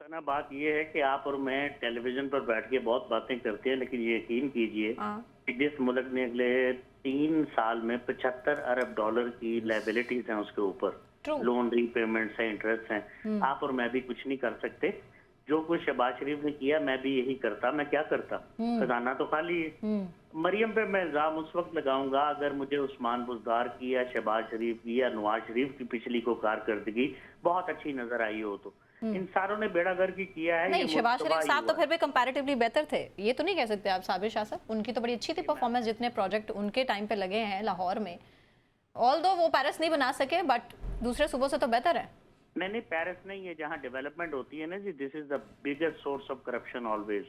ना बात ये है कि आप और मैं टेलीविजन पर बैठ के बहुत बातें करते हैं, लेकिन ये यकीन कीजिए कि जिस मुल्क ने अगले 3 साल में 75 अरब डॉलर की लायबिलिटीज हैं उसके ऊपर, लोन रीपेमेंट्स हैं, इंटरेस्ट हैं, आप और मैं भी कुछ नहीं कर सकते। जो कुछ शहबाज शरीफ ने किया मैं भी यही करता। मैं क्या करता? खजाना तो खाली है। मरियम पे मैं इल्जाम उस वक्त लगाऊंगा अगर मुझे उस्मान बुज़दार की या शहबाज शरीफ की या नवाज शरीफ की पिछली को कारकर्दगी बहुत अच्छी नजर आई हो। तो इन सारों ने बेड़ागर की किया है। नहीं, शहबाज शरीफ साहब तो फिर भी कंपैरेटिवली बेहतर थे, ये तो नहीं कह सकते आप। साबिर शाह साहब, उनकी तो बड़ी अच्छी थी परफॉर्मेंस, जितने प्रोजेक्ट उनके टाइम पे लगे हैं लाहौर में। ऑल्दो वो पेरिस नहीं बना सके, बट दूसरे सूबों से तो बेहतर है। नहीं, पेरिस नहीं है, जहाँ डेवलपमेंट होती है ना जी, this is the biggest source of corruption always.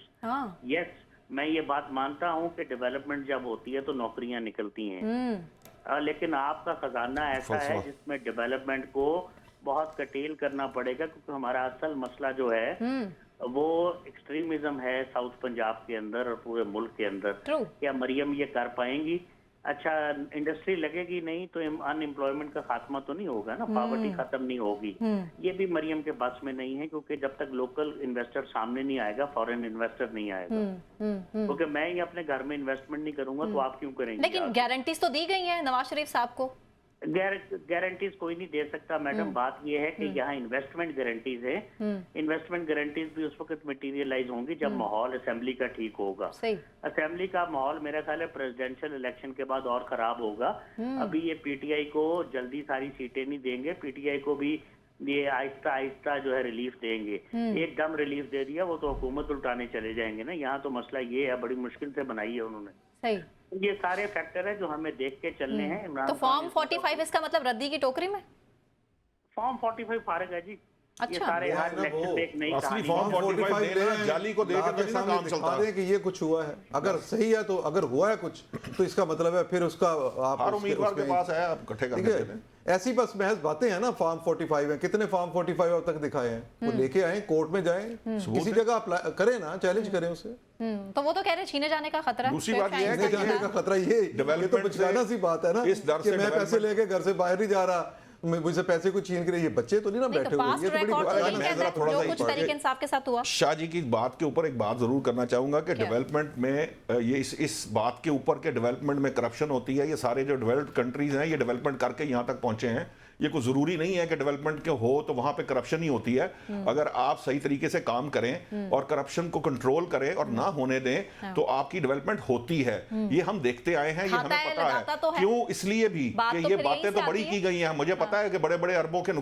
Yes, मैं ये बात मानता हूँ कि डेवलपमेंट जब होती है तो नौकरियां निकलती हैं, लेकिन आपका खजाना ऐसा है जिसमें डेवलपमेंट को बहुत कटेल करना पड़ेगा, क्योंकि हमारा असल मसला जो है वो एक्सट्रीमिज्म है साउथ पंजाब के अंदर और पूरे मुल्क के अंदर। क्या मरियम ये कर पाएंगी? अच्छा, इंडस्ट्री लगेगी नहीं तो अनएम्प्लॉयमेंट का खात्मा तो नहीं होगा ना, पॉवर्टी खत्म नहीं होगी। ये भी मरियम के बस में नहीं है, क्योंकि जब तक लोकल इन्वेस्टर सामने नहीं आएगा, फॉरेन इन्वेस्टर नहीं आएगा। क्योंकि मैं ही अपने घर में इन्वेस्टमेंट नहीं करूंगा तो आप क्यों करेंगे? लेकिन गारंटीज तो दी गई है नवाज शरीफ साहब को। गारंटीज कोई नहीं दे सकता मैडम। बात यह है कि यहाँ इन्वेस्टमेंट गारंटीज है, इन्वेस्टमेंट गारंटीज भी उस वक्त मटेरियलाइज होंगी जब माहौल असेंबली का ठीक होगा। असेंबली का माहौल मेरा ख्याल है प्रेसिडेंशियल इलेक्शन के बाद और खराब होगा। अभी ये पीटीआई को जल्दी सारी सीटें नहीं देंगे, पीटीआई को भी ये आहिस्ता आहिस्ता जो है रिलीफ देंगे। एकदम रिलीफ दे दिया वो तो हुकूमत उल्टाने चले जाएंगे ना। यहाँ तो मसला ये है, बड़ी मुश्किल से बनाई है उन्होंने। सही, ये सारे फैक्टर है जो हमें देख के चलने हैं। तो फॉर्म 45 इसका मतलब रद्दी की टोकरी में? फॉर्म 45 फारिग है जी। अच्छा, ये सारे असली फॉर्म 45 देना, जाली को देकर तो नहीं काम चलता है कि ये कुछ हुआ है। अगर सही है तो, अगर हुआ है कुछ तो इसका मतलब है फिर उसका आप हर उम्मीदवार के पास है, आप इकट्ठे कर देते हैं। ऐसी बस महज बातें हैं ना। फॉर्म 45 है, कितने फॉर्म 45 अब तक दिखाए हैं? वो लेके आए, कोर्ट में जाएं, किसी जगह करें ना, चैलेंज करें उसे। तो वो तो कह रहे छीने जाने का खतरा। दूसरी बात ये है कि जाने का खतरा ये तो बचकाना सी बात है ना, कि मैं पैसे लेके घर से बाहर नहीं जा रहा, मुझे पैसे को छीन के, ये बच्चे तो नहीं ना बैठे हुए। ये तो बड़ी कुछ तरीके इंसाफ के साथ हुआ। शाह जी की बात के ऊपर एक बात जरूर करना चाहूंगा कि डेवलपमेंट में ये इस बात के ऊपर के डेवलपमेंट में करप्शन होती है। ये सारे जो डेवलप्ड कंट्रीज हैं ये डेवलपमेंट करके यहाँ तक पहुंचे हैं। ये कोई जरूरी नहीं है कि डेवलपमेंट के हो तो वहां पे करप्शन ही होती है। अगर आप सही तरीके से काम करें और करप्शन को कंट्रोल करें और ना होने दें तो आपकी डेवलपमेंट होती है। ये हम देखते आए हैं, ये हमें पता है। क्यों? इसलिए भी कि ये बातें तो बड़ी की गई हैं। मुझे पता है कि बड़े बड़े अरबों के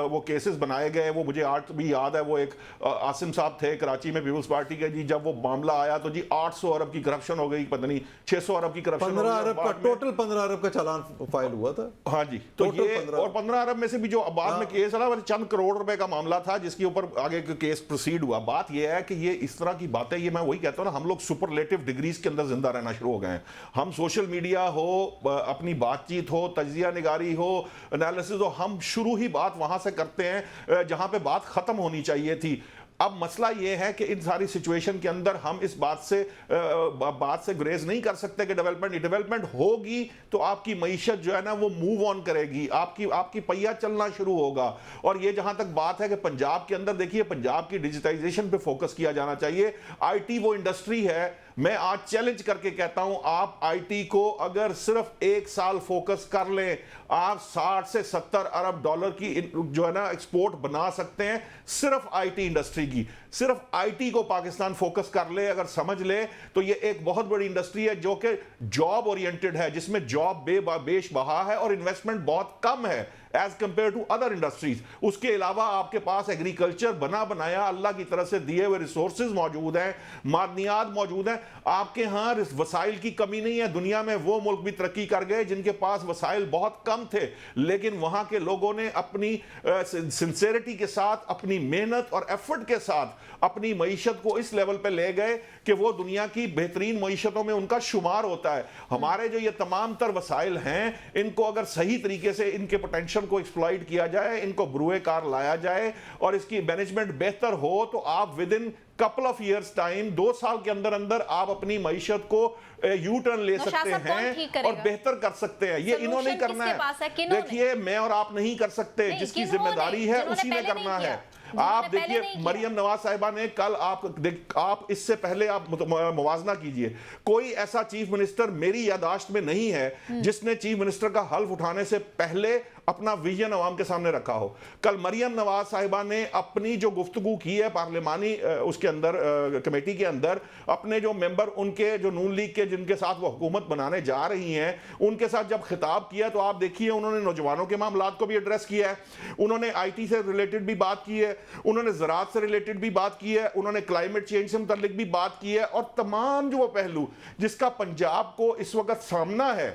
वो केसेस बनाए गए। वो मुझे आज भी याद है, वो एक आसिम साहब थे कराची में पीपुल्स पार्टी के जी, जब वो मामला आया तो जी 800 अरब की करप्शन हो गई, पता नहीं 600 अरब की करप्शन, 15 अरब का टोटल 15 अरब का चालान फाइल हुआ था। हाँ जी, तो ये और 15 अरब में से भी जो बाद में केस है चंद करोड़ रुपए का मामला था जिसके ऊपर आगे केस प्रोसीड हुआ। बात यह है कि ये इस तरह की बातें, ये मैं वही कहता हूं ना, हम लोग सुपरलेटिव डिग्रीज के अंदर जिंदा रहना शुरू हो गए हैं। हम सोशल मीडिया हो, अपनी बातचीत हो, तजिया निगारी हो, एनालिसिस हो, हम शुरू ही बात वहां से करते हैं जहां पे बात खत्म होनी चाहिए थी। अब मसला ये है कि इन सारी सिचुएशन के अंदर हम इस बात से गुरेज नहीं कर सकते कि डेवलपमेंट होगी तो आपकी मईशत जो है ना वो मूव ऑन करेगी, आपकी पहिया चलना शुरू होगा। और ये जहां तक बात है कि पंजाब के अंदर, देखिए पंजाब की डिजिटाइजेशन पे फोकस किया जाना चाहिए। आईटी वो इंडस्ट्री है, मैं आज चैलेंज करके कहता हूं, आप आईटी को अगर सिर्फ 1 साल फोकस कर लें, आप 60 से 70 अरब डॉलर की जो है ना एक्सपोर्ट बना सकते हैं सिर्फ आईटी इंडस्ट्री की। सिर्फ आईटी को पाकिस्तान फोकस कर ले, अगर समझ ले, तो ये एक बहुत बड़ी इंडस्ट्री है जो कि जॉब ओरिएंटेड है, जिसमें जॉब बेशबहा है और इन्वेस्टमेंट बहुत कम है as compared to other industries. उसके अलावा आपके पास एग्रीकल्चर बना बनाया अल्लाह की तरफ से दिए हुए रिसोर्सेज मौजूद हैं, मादनियात मौजूद हैं। आपके यहाँ वसाइल की कमी नहीं है। दुनिया में वो मुल्क भी तरक्की कर गए जिनके पास वसाइल बहुत कम थे, लेकिन वहां के लोगों ने अपनी सिंसेरिटी के साथ, अपनी मेहनत और एफर्ट के साथ अपनी मईशत को इस लेवल पे ले गए कि वो दुनिया की बेहतरीन मईशतों में उनका शुमार होता है। हमारे जो ये तमाम तर वसाइल हैं, इनको अगर सही तरीके से इनके पोटेंशियल को एक्सप्लॉइट किया जाए, इनको बुरुए कार लाया जाए और इसकी मैनेजमेंट बेहतर हो, तो आप with in couple of years time, 2 साल के अंदर अंदर आप अपनी मईशत को यू टर्न ले सकते हैं और बेहतर कर सकते हैं। ये इन्होंने करना है। देखिए, मैं और आप नहीं कर सकते, जिसकी जिम्मेदारी है उसी ने करना है। आप देखिए, मरियम नवाज साहिबा ने कल, आप इससे पहले आप मुवाजना कीजिए, कोई ऐसा चीफ मिनिस्टर मेरी यादाश्त में नहीं है जिसने चीफ मिनिस्टर का हल्फ उठाने से पहले अपना विजन अवाम के सामने रखा हो। कल मरियम नवाज साहिबा ने अपनी जो गुफ्तगू की है पार्लिमानी उसके अंदर, कमेटी के अंदर, अपने जो मेंबर, उनके जो नून लीग के जिनके साथ वो हुकूमत बनाने जा रही हैं, उनके साथ जब खिताब किया तो आप देखिए उन्होंने नौजवानों के मामलात को भी एड्रेस किया है, उन्होंने आईटी से रिलेटेड भी बात की है, उन्होंने ज़राअत से रिलेटेड भी बात की है, उन्होंने क्लाइमेट चेंज से मुतल्लिक भी बात की है, और तमाम जो वो पहलू जिसका पंजाब को इस वक्त सामना है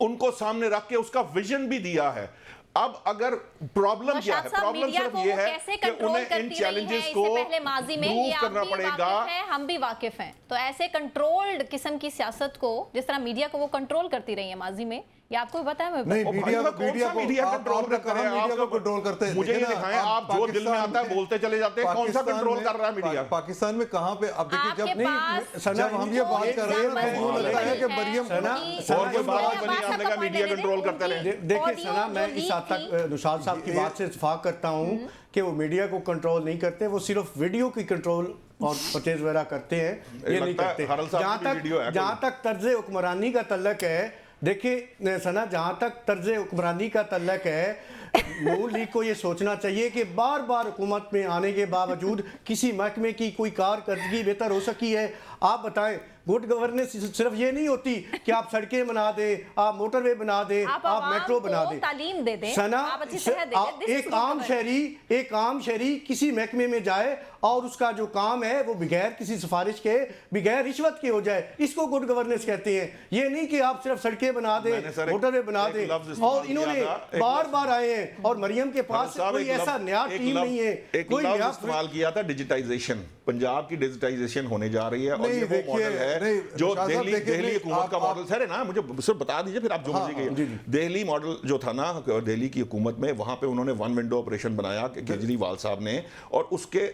उनको सामने रख के उसका विजन भी दिया है। अब अगर प्रॉब्लम क्या है, प्रॉब्लम सिर्फ ये है कि उन्हें इन चैलेंजेस को मूव करना पड़ेगा। हम भी वाकिफ हैं, तो ऐसे कंट्रोल्ड किस्म की सियासत को, जिस तरह मीडिया को वो कंट्रोल करती रही है माजी में, ये आपको भी पता है? नहीं, मीडिया कंट्रोल करते हैं। मुझे ये दिखाएं, आप जो दिल में आता है बोलते चले जाते हैं। कौन सा कंट्रोल कर रहा है मीडिया? पाकिस्तान में कहां पे? अब देखिए, जब हम ये बात कर रहे हैं तो लगता है कि मरियम और कोई बात बनी आपने कहा मीडिया कंट्रोल करते रहे। देखिए सना, मैं इस हद तक नुशाद साहब की बात से इत्तेफाक करता हूं कि वो मीडिया को कंट्रोल नहीं करते, वो सिर्फ वीडियो की कंट्रोल और परचेज वगैरह करते हैं, ये नहीं करते। जहां तक तर्ज हुक्मरानी का तल्लक है, देखिए सना, जहां तक तर्ज हुक्मरानी का तल्लक है, नून लीग को ये सोचना चाहिए कि बार बार हुकूमत में आने के बावजूद किसी महकमे की कोई कारकर्दगी बेहतर हो सकी है? आप बताएं, गुड गवर्नेंस सिर्फ ये नहीं होती कि आप सड़कें बना दें, आप मोटरवे बना दें, आप मेट्रो बना दें, तालीम दे दें, सना, एक आम शहरी किसी महकमे में जाए और उसका जो काम है वो बगैर किसी सिफारिश के, बगैर रिश्वत के हो जाए, इसको गुड गवर्नेंस कहते हैं। ये नहीं कि आप सिर्फ सड़कें बना दें, मोटरवे बना दें। और इन्होंने बार बार आए हैं और मरियम के पास कोई ऐसा नया टीम नहीं है। कोई नया इस्तेमाल किया था, डिजिटाइजेशन। पंजाब की डिजिटाइजेशन होने जा रही है और ये वो मॉडल है जो दिल्ली हुकूमत का मॉडल है ना। मुझे सिर्फ बता दीजिए, फिर आप जो मुझे दिल्ली मॉडल जो था ना, दिल्ली की हुकूमत में, वहां पे उन्होंने वन विंडो ऑपरेशन बनाया केजरीवाल साहब ने, और उसके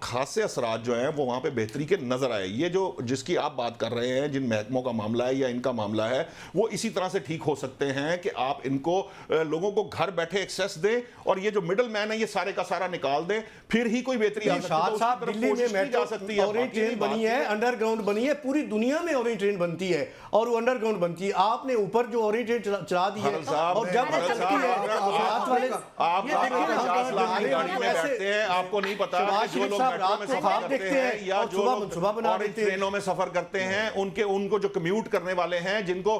खासे असरात जो हैं वो वहां पे बेहतरी के नजर आए। ये जो जिसकी आप बात कर रहे हैं, जिन महकमों का मामला है या इनका मामला है, वो इसी तरह से ठीक हो सकते हैं कि आप इनको लोगों को घर बैठे एक्सेस दें और ये जो मिडल मैन है ये सारे का सारा निकाल दें, फिर ही कोई बेहतरी आ सकती है। जा सकती है। ऑरेंज ट्रेन बनी है, अंडरग्राउंड बनी है, पूरी दुनिया में ऑरेंज ट्रेन बनती है और वो अंडरग्राउंड बनती है। आपने ऊपर जो ऑरेंज ट्रेन चला दी है और जब वो चलती है, आप 50 लाख की गाड़ी में बैठते हैं, आपको नहीं पता जो लोग मेट्रो में सफर करते हैं या जो लोग ऑरेंज ट्रेनों में सफर करते हैं, उनको जो कम्यूट करने वाले हैं, जिनको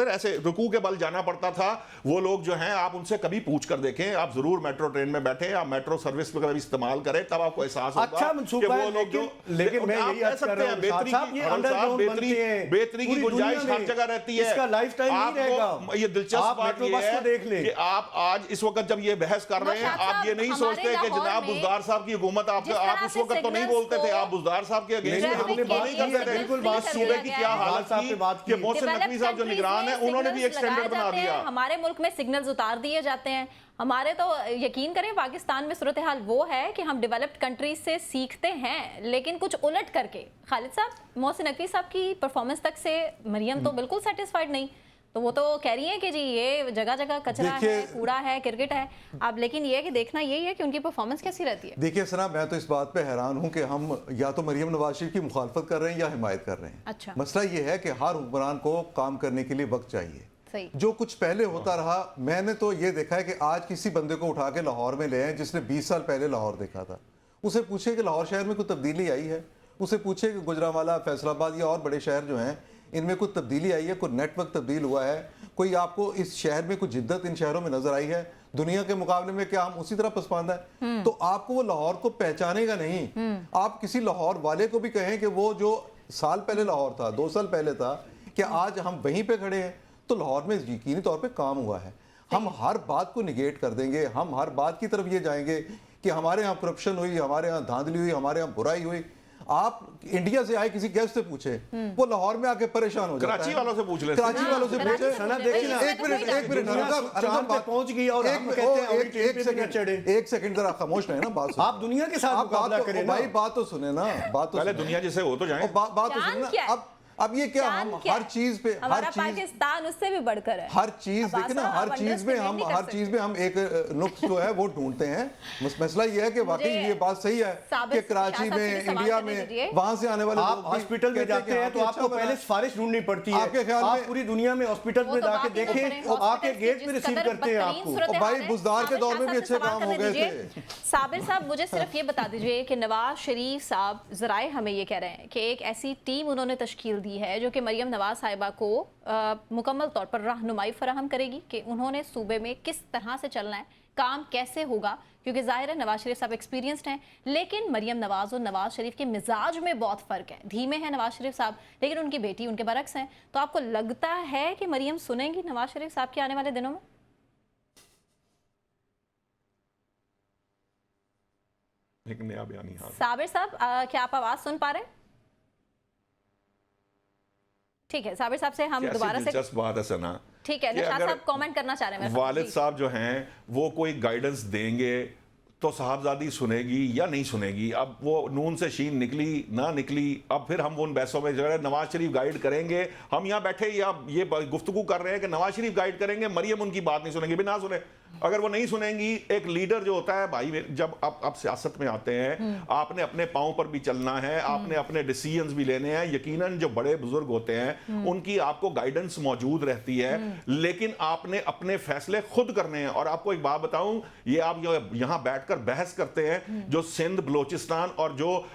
ऐसे रुकू के बल जाना पड़ता था, वो लोग जो हैं, आप उनसे कभी पूछ कर देखें। आप जरूर मेट्रो ट्रेन में बैठे, आप मेट्रो सर्विस पर कभी इस्तेमाल करें, तब आपको एहसास होगा। अच्छा मंसूबा है, लेकिन मैं यही अर्ज कर रहा हूं, बेहतरी की गुंजाइश हर जगह रहती है। इसका लाइफ टाइम नहीं रहेगा। ये दिलचस्प बात ये है देख लें कि आप आज इस वक्त जब ये बहस कर रहे हैं, आप ये नहीं सोचते कि जनाब बुज़दार साहब की हुकूमत आप उस वक्त तो नहीं बोलते थे, आप बुज़दार साहब के अगेंस्ट नहीं करते थे। बिल्कुल बात सूबे की क्या हालत थी कि मोहसिन नकवी साहब जो निगरान है उन्होंने भी एक स्टैंडर्ड बना दिया। हमारे मुल्क में सिग्नल्स उतार दिए जाते हैं। हमारे तो यकीन करें पाकिस्तान में सूरत हाल वो है कि हम डेवलप्ड कंट्रीज से सीखते हैं, लेकिन कुछ उलट करके। खालिद साहब, मोहसिन नकवी साहब की परफॉर्मेंस तक से मरियम तो बिल्कुल सेटिस्फाइड नहीं, तो वो तो कह रही है कि जी ये जगह जगह कचरा है, कूड़ा है, क्रिकेट है। अब लेकिन ये है कि देखना यही है कि उनकी परफॉर्मेंस कैसी रहती है। देखिए सना, मैं तो इस बात पे हैरान हूं कि हम या तो मरियम नवाज शरीफ की मुखालफत कर रहे हैं या हिमायत कर रहे हैं। अच्छा। मसला ये है कि हर हुक्मरान को काम करने के लिए वक्त चाहिए। सही। जो कुछ पहले होता रहा, मैंने तो ये देखा है कि आज किसी बंदे को उठा के लाहौर में ले आए जिसने 20 साल पहले लाहौर देखा था, उसे पूछे कि लाहौर शहर में कोई तब्दीली आई है, उसे पूछे कि गुजरांवाला, फैसलाबाद या और बड़े शहर जो हैं इनमें कुछ तब्दीली आई है, कोई नेटवर्क तब्दील हुआ है, कोई आपको इस शहर में कुछ जिद्दत इन शहरों में नजर आई है दुनिया के मुकाबले में, क्या हम उसी तरह पसमानदा है? तो आपको वो लाहौर को पहचानेगा नहीं। आप किसी लाहौर वाले को भी कहें कि वो जो साल पहले लाहौर था, 2 साल पहले था, क्या आज हम वहीं पे खड़े हैं? तो लाहौर में यकीनी तौर पे काम हुआ है। हम हर बात को निगेट कर देंगे, हम हर बात की तरफ ये जाएंगे कि हमारे यहाँ करप्शन हुई, हमारे यहाँ धांधली हुई, हमारे यहाँ बुराई हुई। आप इंडिया से आए किसी गेस्ट से पूछे, वो लाहौर में आके परेशान हो जाता है। कराची वालों से पूछ ले, कराची वालों से पूछे। एक मिनट पहुंच गई और एक सेकंड जरा खामोश रहे ना, बात आप दुनिया के साथ मुकाबला करें भाई, बात तो सुने ना, बात तो पहले दुनिया जिसे हो तो जाए, बात तो सुने ना। अब ये क्या, हम हर चीज पे, हमारा पाकिस्तान उससे भी बढ़कर है। हर चीज देखिए ना, हर चीज में हम एक नुक्स जो है वो ढूंढते हैं। मसला ये है कि वाकई ये बात सही है कि कराची में, इंडिया में, वहां से आने वाले आप हॉस्पिटल में जाते हैं तो आपको पहले सिफारिश ढूंढनी पड़ती है। आपके ख्याल में पूरी दुनिया में हॉस्पिटल में जाके देखें, आपके गेट पे रिसीव करते हैं आपको। भाई बुज़दार के दौर में भी अच्छे काम हो गए थे। साबिर साहब, मुझे सिर्फ ये बता दीजिए कि नवाज शरीफ साहब ज़राए हमें ये कह रहे हैं कि एक ऐसी टीम उन्होंने तश्कील दी है जो कि मरियम नवाज साहिबा को मुकम्मल तौर पर रहनुमाई फराहम करेगी कि उन्होंने सूबे में किस तरह से चलना है, काम कैसे होगा, क्योंकि जाहिर है नवाज शरीफ साहब एक्सपीरियंस्ड हैं, लेकिन मरियम नवाज और नवाज शरीफ के मिजाज में बहुत फ़र्क है। धीमे हैं नवाज शरीफ साहब, लेकिन उनकी बेटी उनके बरक्स हैं। तो आपको लगता है कि मरियम सुनेंगी नवाज शरीफ साहब के आने वाले दिनों में? एक नया बयानी। साबिर साहब, क्या आप आवाज़ सुन पा रहे हैं? ठीक है, साबिर साहब से हम दोबारा से, दिलचस्प बात है सना, ठीक है, निशात साहब कमेंट करना चाह रहे हैं। वालिद साहब जो हैं वो कोई गाइडेंस देंगे तो साहबजादी सुनेगी या नहीं सुनेगी? अब वो नून से शीन निकली ना निकली, अब फिर हम उन बहसों में जो है नवाज शरीफ गाइड करेंगे। हम यहाँ बैठे या ये गुफ्तगू कर रहे हैं कि नवाज शरीफ गाइड करेंगे, मरियम उनकी बात नहीं सुनेंगी। भी ना सुने, अगर वो नहीं सुनेंगी, एक लीडर जो होता है भाई, जब आप सियासत में आते हैं आपने अपने पांव पर भी चलना है, आपने अपने डिसीजंस भी लेने हैं। यकीनन जो बड़े बुजुर्ग होते हैं उनकी आपको गाइडेंस मौजूद रहती है, लेकिन आपने अपने फैसले खुद करने हैं। और आपको एक बात बताऊं, ये आप यहाँ बैठकर बहस करते हैं, जो सिंध, बलोचिस्तान और जो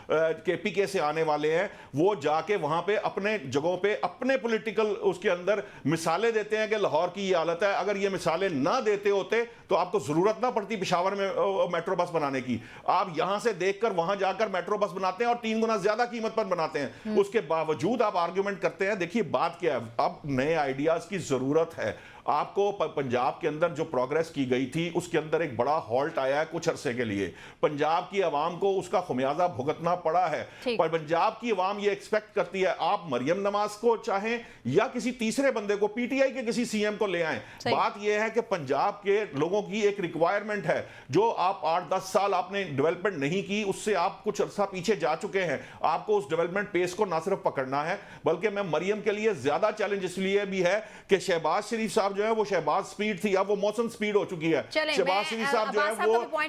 KPK से आने वाले हैं, वो जाके वहां पे अपने जगहों पे अपने पॉलिटिकल उसके अंदर मिसालें देते हैं कि लाहौर की ये हालत है। अगर ये मिसालें ना देते होते तो आपको जरूरत ना पड़ती पेशावर में मेट्रो बस बनाने की। आप यहां से देखकर वहां जाकर मेट्रो बस बनाते हैं और 3 गुना ज्यादा कीमत पर बनाते हैं। उसके बावजूद आप आर्गुमेंट करते हैं। देखिए बात क्या है, अब नए आइडियाज की जरूरत है। आपको पंजाब के अंदर जो प्रोग्रेस की गई थी उसके अंदर एक बड़ा हॉल्ट आया है कुछ अरसे के लिए। पंजाब की आवाम को उसका खुमियाजा भुगतना पड़ा है। पर पंजाब की आवाम ये एक्सपेक्ट करती है, आप मरियम नवाज को चाहें या किसी तीसरे बंदे को, PTI के किसी CM को ले आए। बात यह है कि पंजाब के लोगों की एक रिक्वायरमेंट है, जो आप 8-10 साल आपने डेवलपमेंट नहीं की, उससे आप कुछ अरसा पीछे जा चुके हैं। आपको उस डेवलपमेंट पेस को ना सिर्फ पकड़ना है, बल्कि मैं मरियम के लिए ज्यादा चैलेंज इसलिए भी है कि शहबाज शरीफ साहब जो है वो शहबाज स्पीड थी, अब वो मौसम स्पीड हो चुकी है। शहबाज शरीफ साहब जो है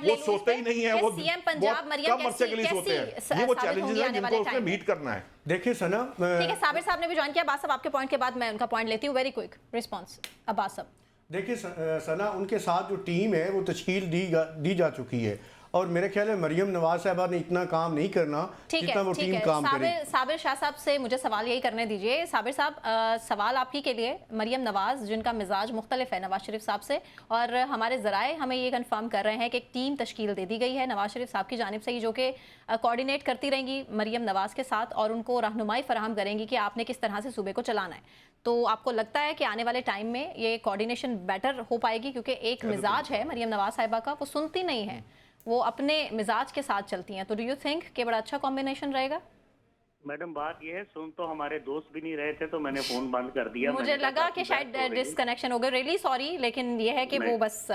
वो सोचते ही नहीं है, वो कम अरसे के लिए सोते हैं। ये वो चैलेंजेस हैं जिनको उसमें मीट करना है। देखिए सना, ठीक है, साबिर साहब ने भी ज्वाइन किया। अब्बास साहब आपके पॉइंट के बाद मैं उनका पॉइंट लेती हूँ। वेरी क्विक रिस्पांस अब्बास साहब। देखिए सना, उनके साथ जो टीम है वो तश्कील दी जा चुकी है, और मेरे ख्याल है मरियम नवाज साहबा ने इतना काम नहीं करना जितना वो टीम काम करे। साबिर शाह साहब से मुझे सवाल यही करने दीजिए। साबिर साहब, सवाल आपकी के लिए, मरियम नवाज जिनका मिजाज मुख्तलिफ है नवाज शरीफ साहब से, और हमारे ज़राए हमें ये कंफर्म कर रहे हैं कि एक टीम तश्कील दे दी गई है नवाज शरीफ साहब की जानिब से ही, जो कि कोऑर्डिनेट करती रहेंगी मरियम नवाज के साथ और उनको रहनुमाई फराहम करेंगी कि आपने किस तरह से सूबे को चलाना है। तो आपको लगता है कि आने वाले टाइम में ये कोऑर्डिनेशन बेटर हो पाएगी? क्योंकि एक मिजाज है मरियम नवाज साहिबा का, वो सुनती नहीं है, वो अपने मिजाज के साथ चलती हैं। तो डू यू थिंक कि बड़ा अच्छा कॉम्बिनेशन रहेगा? मैडम बात ये है, सुन तो हमारे दोस्त भी नहीं रहे थे तो मैंने फोन बंद कर दिया। मुझे लगा कि शायद डिस्कनेक्शन हो गया, रियली सॉरी, लेकिन ये है कि वो बस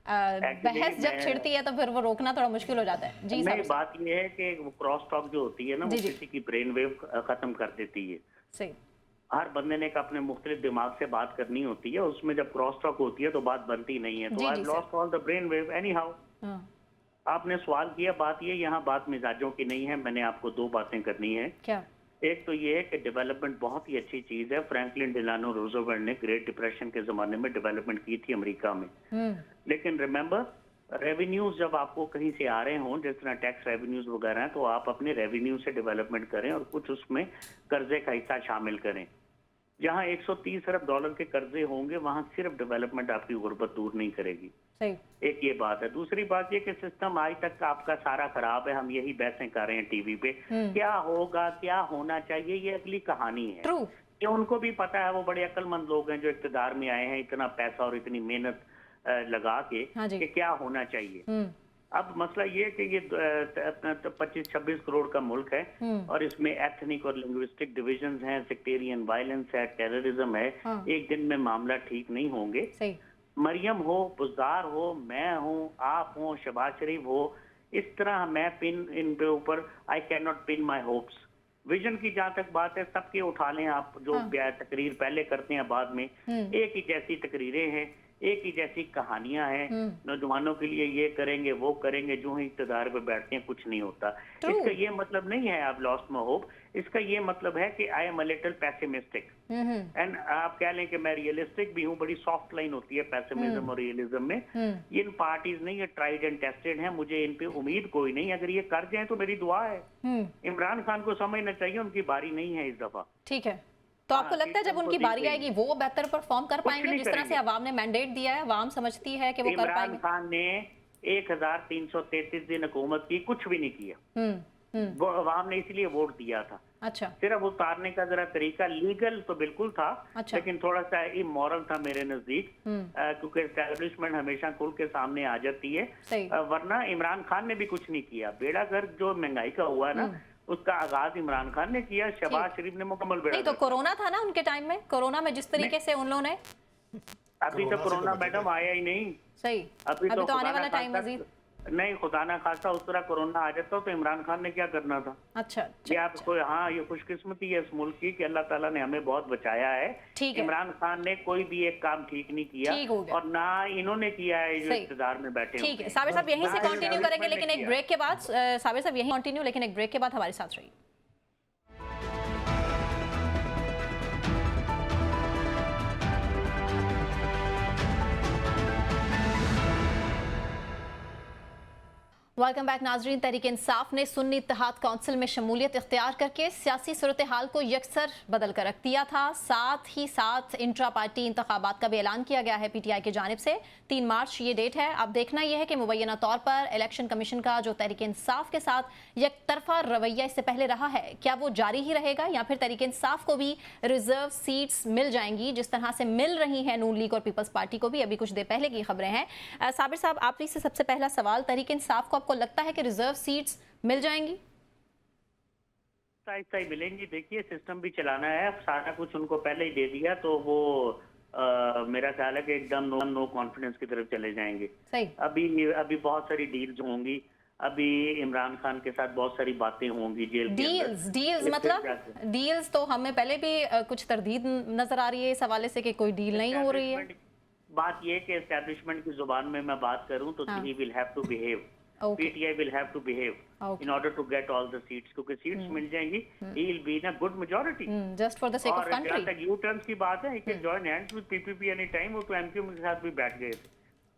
बहस जब छिड़ती है तो फिर वो रोकना थोड़ा मुश्किल हो जाता है। जी नहीं, बात ये है कि वो क्रॉस टॉक जो होती है ना, वो किसी की ब्रेन वेव खत्म कर देती है। सही। हर बंदे ने एक अपने मुख्तलिफ दिमाग से बात करनी होती है, उसमें जब क्रॉस टॉक होती है तो बात बनती नहीं है। तो I lost all the brain wave any how. आपने सवाल किया, बात ये, यहाँ बात मिजाजों की नहीं है। मैंने आपको दो बातें करनी है। क्या? एक तो ये है कि डेवलपमेंट बहुत ही अच्छी चीज है। फ्रैंकलिन डिलानो रूजवेल्ट ने ग्रेट डिप्रेशन के जमाने में डेवलपमेंट की थी अमेरिका में। लेकिन रिमेंबर, रेवेन्यूज जब आपको कहीं से आ रहे हों, जिस तरह टैक्स रेवेन्यूज वगैरह हैं, तो आप अपने रेवेन्यू से डेवलपमेंट करें और कुछ उसमें कर्जे का हिस्सा शामिल करें। जहां 130 अरब डॉलर के कर्जे होंगे, वहां सिर्फ डेवलपमेंट आपकी गुर्बत दूर नहीं करेगी। सही। एक ये बात है। दूसरी बात ये कि सिस्टम आज तक आपका सारा खराब है। हम यही बहसें कर रहे हैं टीवी पे, क्या होगा, क्या होना चाहिए, ये अगली कहानी है। ट्रू। ये उनको भी पता है, वो बड़े अक्लमंद लोग हैं जो इक़्तिदार में आए हैं, इतना पैसा और इतनी मेहनत लगा के कि क्या होना चाहिए। अब मसला ये कि ये 25-26 करोड़ का मुल्क है और इसमें एथनिक और लिंग्विस्टिक डिविजन्स हैं, सेक्टेरियन वायलेंस है, टेररिज्म है। एक दिन में मामला ठीक नहीं होंगे। सही। मरियम हो, बुज़दार हो, मैं हूँ, आप हो, शहबाज शरीफ हो, इस तरह मैं पिन इन पे ऊपर I can not pin my hopes. Vision की जहां तक बात है, सबके उठा लें आप, जो तकरीर पहले करते हैं बाद में, एक ही जैसी तकरीरें हैं, एक ही जैसी कहानियां हैं। नौजवानों के लिए ये करेंगे, वो करेंगे, जो ही इक़्तिदार पे बैठते हैं कुछ नहीं होता। इसका ये मतलब नहीं है आप लॉस्ट माई होप। इसका ये मतलब है कि I am a little pessimistic and आप कह लें कि मैं रियलिस्टिक भी हूँ। बड़ी सॉफ्ट लाइन होती है पेसिमिज्म और रियलिज्म में। इन पार्टीज नहीं, ये ट्राइड एंड टेस्टेड है। मुझे इन पे उम्मीद कोई नहीं। अगर ये कर जाए तो मेरी दुआ है। इमरान खान को समझना चाहिए उनकी बारी नहीं है इस दफा। ठीक है, तो आपको लगता है जब उनकी बारी आएगी वो बेहतर परफॉर्म कर पाएंगे? जिस तरह से अवाम ने मैंडेट दिया है, अवाम समझती है कि वो कर पाएंगे? इमरान खान ने 1333 दिन हुकूमत की, कुछ भी नहीं किया। वो अवाम ने इसलिए वोट दिया था। अच्छा। सिर्फ उतारने का जरा तरीका लीगल तो बिल्कुल था। अच्छा। लेकिन थोड़ा सा इमोरल था मेरे नजदीक, क्योंकि एस्टैब्लिशमेंट हमेशा खुल के सामने आ जाती है। वरना इमरान खान ने भी कुछ नहीं किया। बेड़ा गर्क जो महंगाई का हुआ ना, उसका आगाज इमरान खान ने किया। शहबाज शरीफ ने मुकम्मल बेड़ा। नहीं तो कोरोना था ना उनके टाइम में, कोरोना में जिस तरीके से उन लोगों ने, अभी तो कोरोना मैडम आया ही नहीं। सही। अभी तो आने वाला टाइम मजीद नहीं, खुदा ना खासा उस तरह कोरोना आ जाता तो इमरान खान ने क्या करना था। अच्छा। ये आपको, हाँ, ये खुशकिस्मती है इस मुल्क की कि अल्लाह ताला ने हमें बहुत बचाया है। इमरान खान ने कोई भी एक काम ठीक नहीं किया और ना इन्होंने किया है जो इक़्तिदार में बैठे। ठीक है साबिर साहब, यहीं से कंटिन्यू करेंगे लेकिन एक ब्रेक के बाद। साबिर साहब यहीं कंटिन्यू, लेकिन एक ब्रेक के बाद हमारे साथ रहिए। वेलकम बैक नाजरीन। तहरीक इंसाफ ने सुन्नी इत्तेहाद काउंसिल में शमूलियत इख्तियार करके सियासी सूरत हाल को यकसर बदल कर रख दिया था। साथ ही साथ इंट्रा पार्टी इंतखाबात का भी ऐलान किया गया है PTI की जानिब से। 3 मार्च ये डेट है। अब देखना यह है कि मुबैना तौर पर इलेक्शन कमीशन का जो तहरीक इंसाफ के साथ यकतरफा रवैया इससे पहले रहा है, क्या वो जारी ही रहेगा या फिर तहरीक इंसाफ को भी रिजर्व सीट्स मिल जाएंगी जिस तरह से मिल रही हैं नून लीग और पीपल्स पार्टी को भी। अभी कुछ देर पहले की खबरें हैं। साबिर साहब, आप से सबसे पहला सवाल, तहरीक इंसाफ को लगता है कि रिजर्व सीट्स मिल जाएंगी? ही मिलेंगी। देखिए, सिस्टम भी चलाना है, सारा कुछ उनको पहले ही दे दिया तो वो मेरा ख्याल है कि एकदम नो कॉन्फिडेंस की तरफ चले जाएंगे। सही। अभी बहुत सारी डील्स होंगी। अभी इमरान खान के साथ बहुत सारी बातें होंगी जेल के अंदर। डील्स मतलब डील्स तो हमें पहले भी कुछ तरदीद नजर आ रही है इस हवाले से कि कोई डील नहीं हो रही है। बात ये कि एस्टैब्लिशमेंट की जुबान में मैं बात करूं तो he will have to behave. PTI will have to behave in order to get all the seats, क्योंकि सीट्स मिल जाएंगी। he will be in a good majority. Just for the sake of country. और जहाँ तक U-turns की बात है, he can join hands with PPP any time। वो तो MQ के साथ भी बैठ गए थे।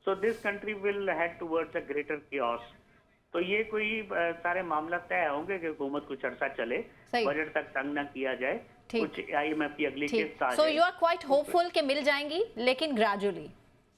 So this country will head towards a greater chaos। तो ये कोई सारे मामला तय होंगे कि हुकूमत कुछ अर्सा चले, बजट तक तंग न किया जाए, कुछ IMF की अगली किस्त आ जाए। So you are quite hopeful कि मिल जाएंगी, लेकिन gradually।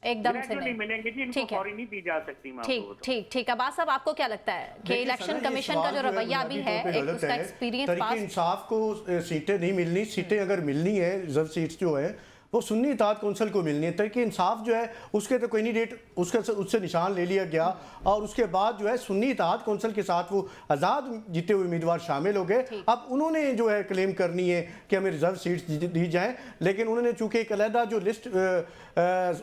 एकदम से ग्रेजुअली नहीं। मिलेंगे जी, इनको ठीक है। फौरी नहीं दी जा सकती माँ ठीक को। ठीक ठीक। अब्बास साहब, आपको क्या लगता है कि देखिए इलेक्शन सना, ये कमीशन का सवाल जो है रवैया भी है, बुनियादी तौर पे एक गलत उसका है। एक्सपीरियंस तरीके पास इंसाफ को सीटें नहीं मिलनी, सीटें अगर मिलनी है, रिजर्व सीट्स जो है वो सुन्नी इत्तेहाद कौंसिल को मिलनी है। तरीके इंसाफ जो है उसके तो कैंडिडेट उससे निशान ले लिया गया और उसके बाद जो है सुन्नी इत्तेहाद कौंसिल के साथ वो आज़ाद जीते हुए उम्मीदवार शामिल हो गए। अब उन्होंने जो है क्लेम करनी है कि हमें रिजर्व सीट्स दी जाएँ, लेकिन उन्होंने चूँकि एक अलहदा जो लिस्ट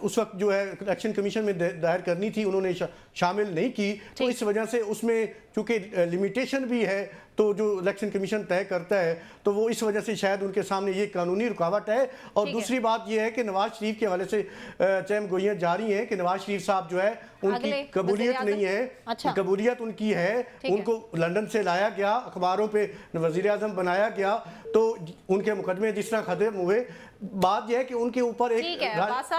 उस वक्त जो है इलेक्शन कमीशन में दायर करनी थी उन्होंने शामिल नहीं की, तो इस वजह से उसमें चूँकि लिमिटेशन भी है तो जो इलेक्शन कमीशन तय करता है तो वो इस वजह से शायद उनके सामने ये कानूनी रुकावट है। और दूसरी बात ये है कि नवाज शरीफ के हवाले से चहम गोइयाँ जारी हैं कि नवाज शरीफ साहब जो है उनकी कबूलियत नहीं है। अच्छा। कबूलियत उनकी है, उनको लंदन से लाया गया, अखबारों पे वज़ीर आज़म बनाया गया, तो उनके मुकदमे जिस तरह खत्म हुए। बात यह है कि उनके ऊपर एक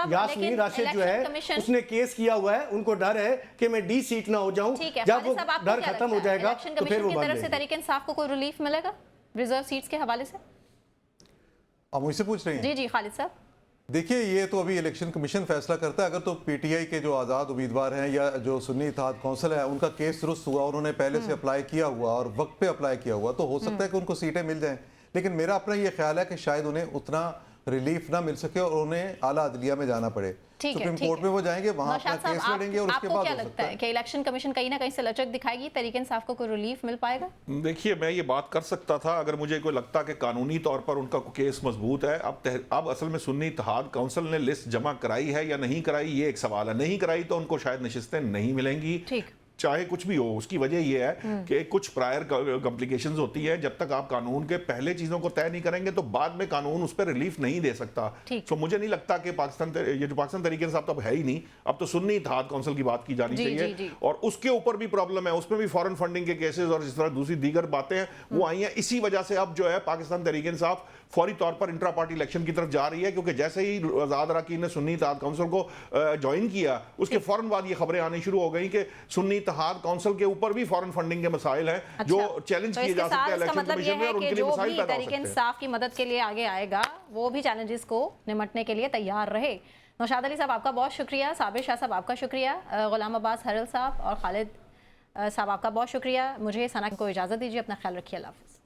यास्मीन राशिद जो है उसने केस किया हुआ है, उनको डर है कि मैं डी सीट ना हो जाऊं। जब वो डर खत्म हो जाएगा तो फिर वो की तरफ से तरीके इंसाफ को कोई रिलीफ मिलेगा रिजर्व सीट्स के हवाले से? आप मुझसे पूछ रहे हैं? जी जी खालिद साहब। देखिए, ये तो अभी इलेक्शन कमीशन फैसला करता है। अगर तो पीटीआई के जो आज़ाद उम्मीदवार हैं या जो सुन्नी इत्तेहाद कौंसिल है उनका केस दुरुस्त हुआ, उन्होंने पहले से अप्लाई किया हुआ और वक्त पे अप्लाई किया हुआ, तो हो सकता है कि उनको सीटें मिल जाएं। लेकिन मेरा अपना ये ख्याल है कि शायद उन्हें उतना रिलीफ ना मिल सके और उन्हें आला अदलिया में जाना पड़े। सुप्रीम कोर्ट में वो जाएंगे, वहां अपना केस लड़ेंगे और उसके बाद क्या लगता है कि इलेक्शन कमीशन कहीं ना कहीं से लचक दिखाएगी, तरीके इंसाफ को कोई रिलीफ मिल पाएगा? देखिए, मैं ये बात कर सकता था अगर मुझे कोई लगता कि कानूनी तौर पर उनका केस मजबूत है। अब असल में सुन्नी इत्तेहाद काउंसिल ने लिस्ट जमा कराई है या नहीं कराई, ये एक सवाल है। नहीं कराई तो उनको शायद नशिस्तें नहीं मिलेंगी, चाहे कुछ भी हो। उसकी वजह यह है कि कुछ प्रायर कॉम्प्लिकेशंस होती है। जब तक आप कानून के पहले चीजों को तय नहीं करेंगे तो बाद में कानून उस पर रिलीफ नहीं दे सकता। तो मुझे नहीं लगता कि पाकिस्तान तरीके से अब है ही नहीं, अब तो सुन्नी इत्तेहाद काउंसिल की बात की जानी चाहिए। और उसके ऊपर भी प्रॉब्लम है, उसमें भी फॉरेन फंडिंग के केसेस और जिस तरह दूसरी दीगर बातें हैं वो आई हैं। इसी वजह से अब जो है पाकिस्तान तरीके इंसाफ फौरी तौर पर इंट्रा पार्टी इलेक्शन की तरफ जा रही है, क्योंकि जैसे ही आज़ाद अरकान ने सुन्नी इत्तेहाद काउंसिल को ज्वाइन किया उसके फौरन बाद ये खबरें आनी शुरू हो गई कि सुन्नी इत्तेहाद काउंसिल के ऊपर भी फॉरेन फंडिंग के मसाइल हैं जो चैलेंज किए जा सकते हैं इलेक्शन कमीशन में, और उनके लिए मसाइल पैदा हो सकते हैं। इंसाफ की मदद के लिए आगे आएगा वो भी चैलेंजेस को निमटने के लिए तैयार रहे। नौशाद अली साहब आपका बहुत शुक्रिया, साबिर शाह साहब आपका शुक्रिया, गुलाम अब्बास हरल साहब और खालिद साहब आपका बहुत शुक्रिया। मुझे सना को इजाज़त दीजिए, अपना ख्याल रखिए, अल्लाह हाफ़िज़।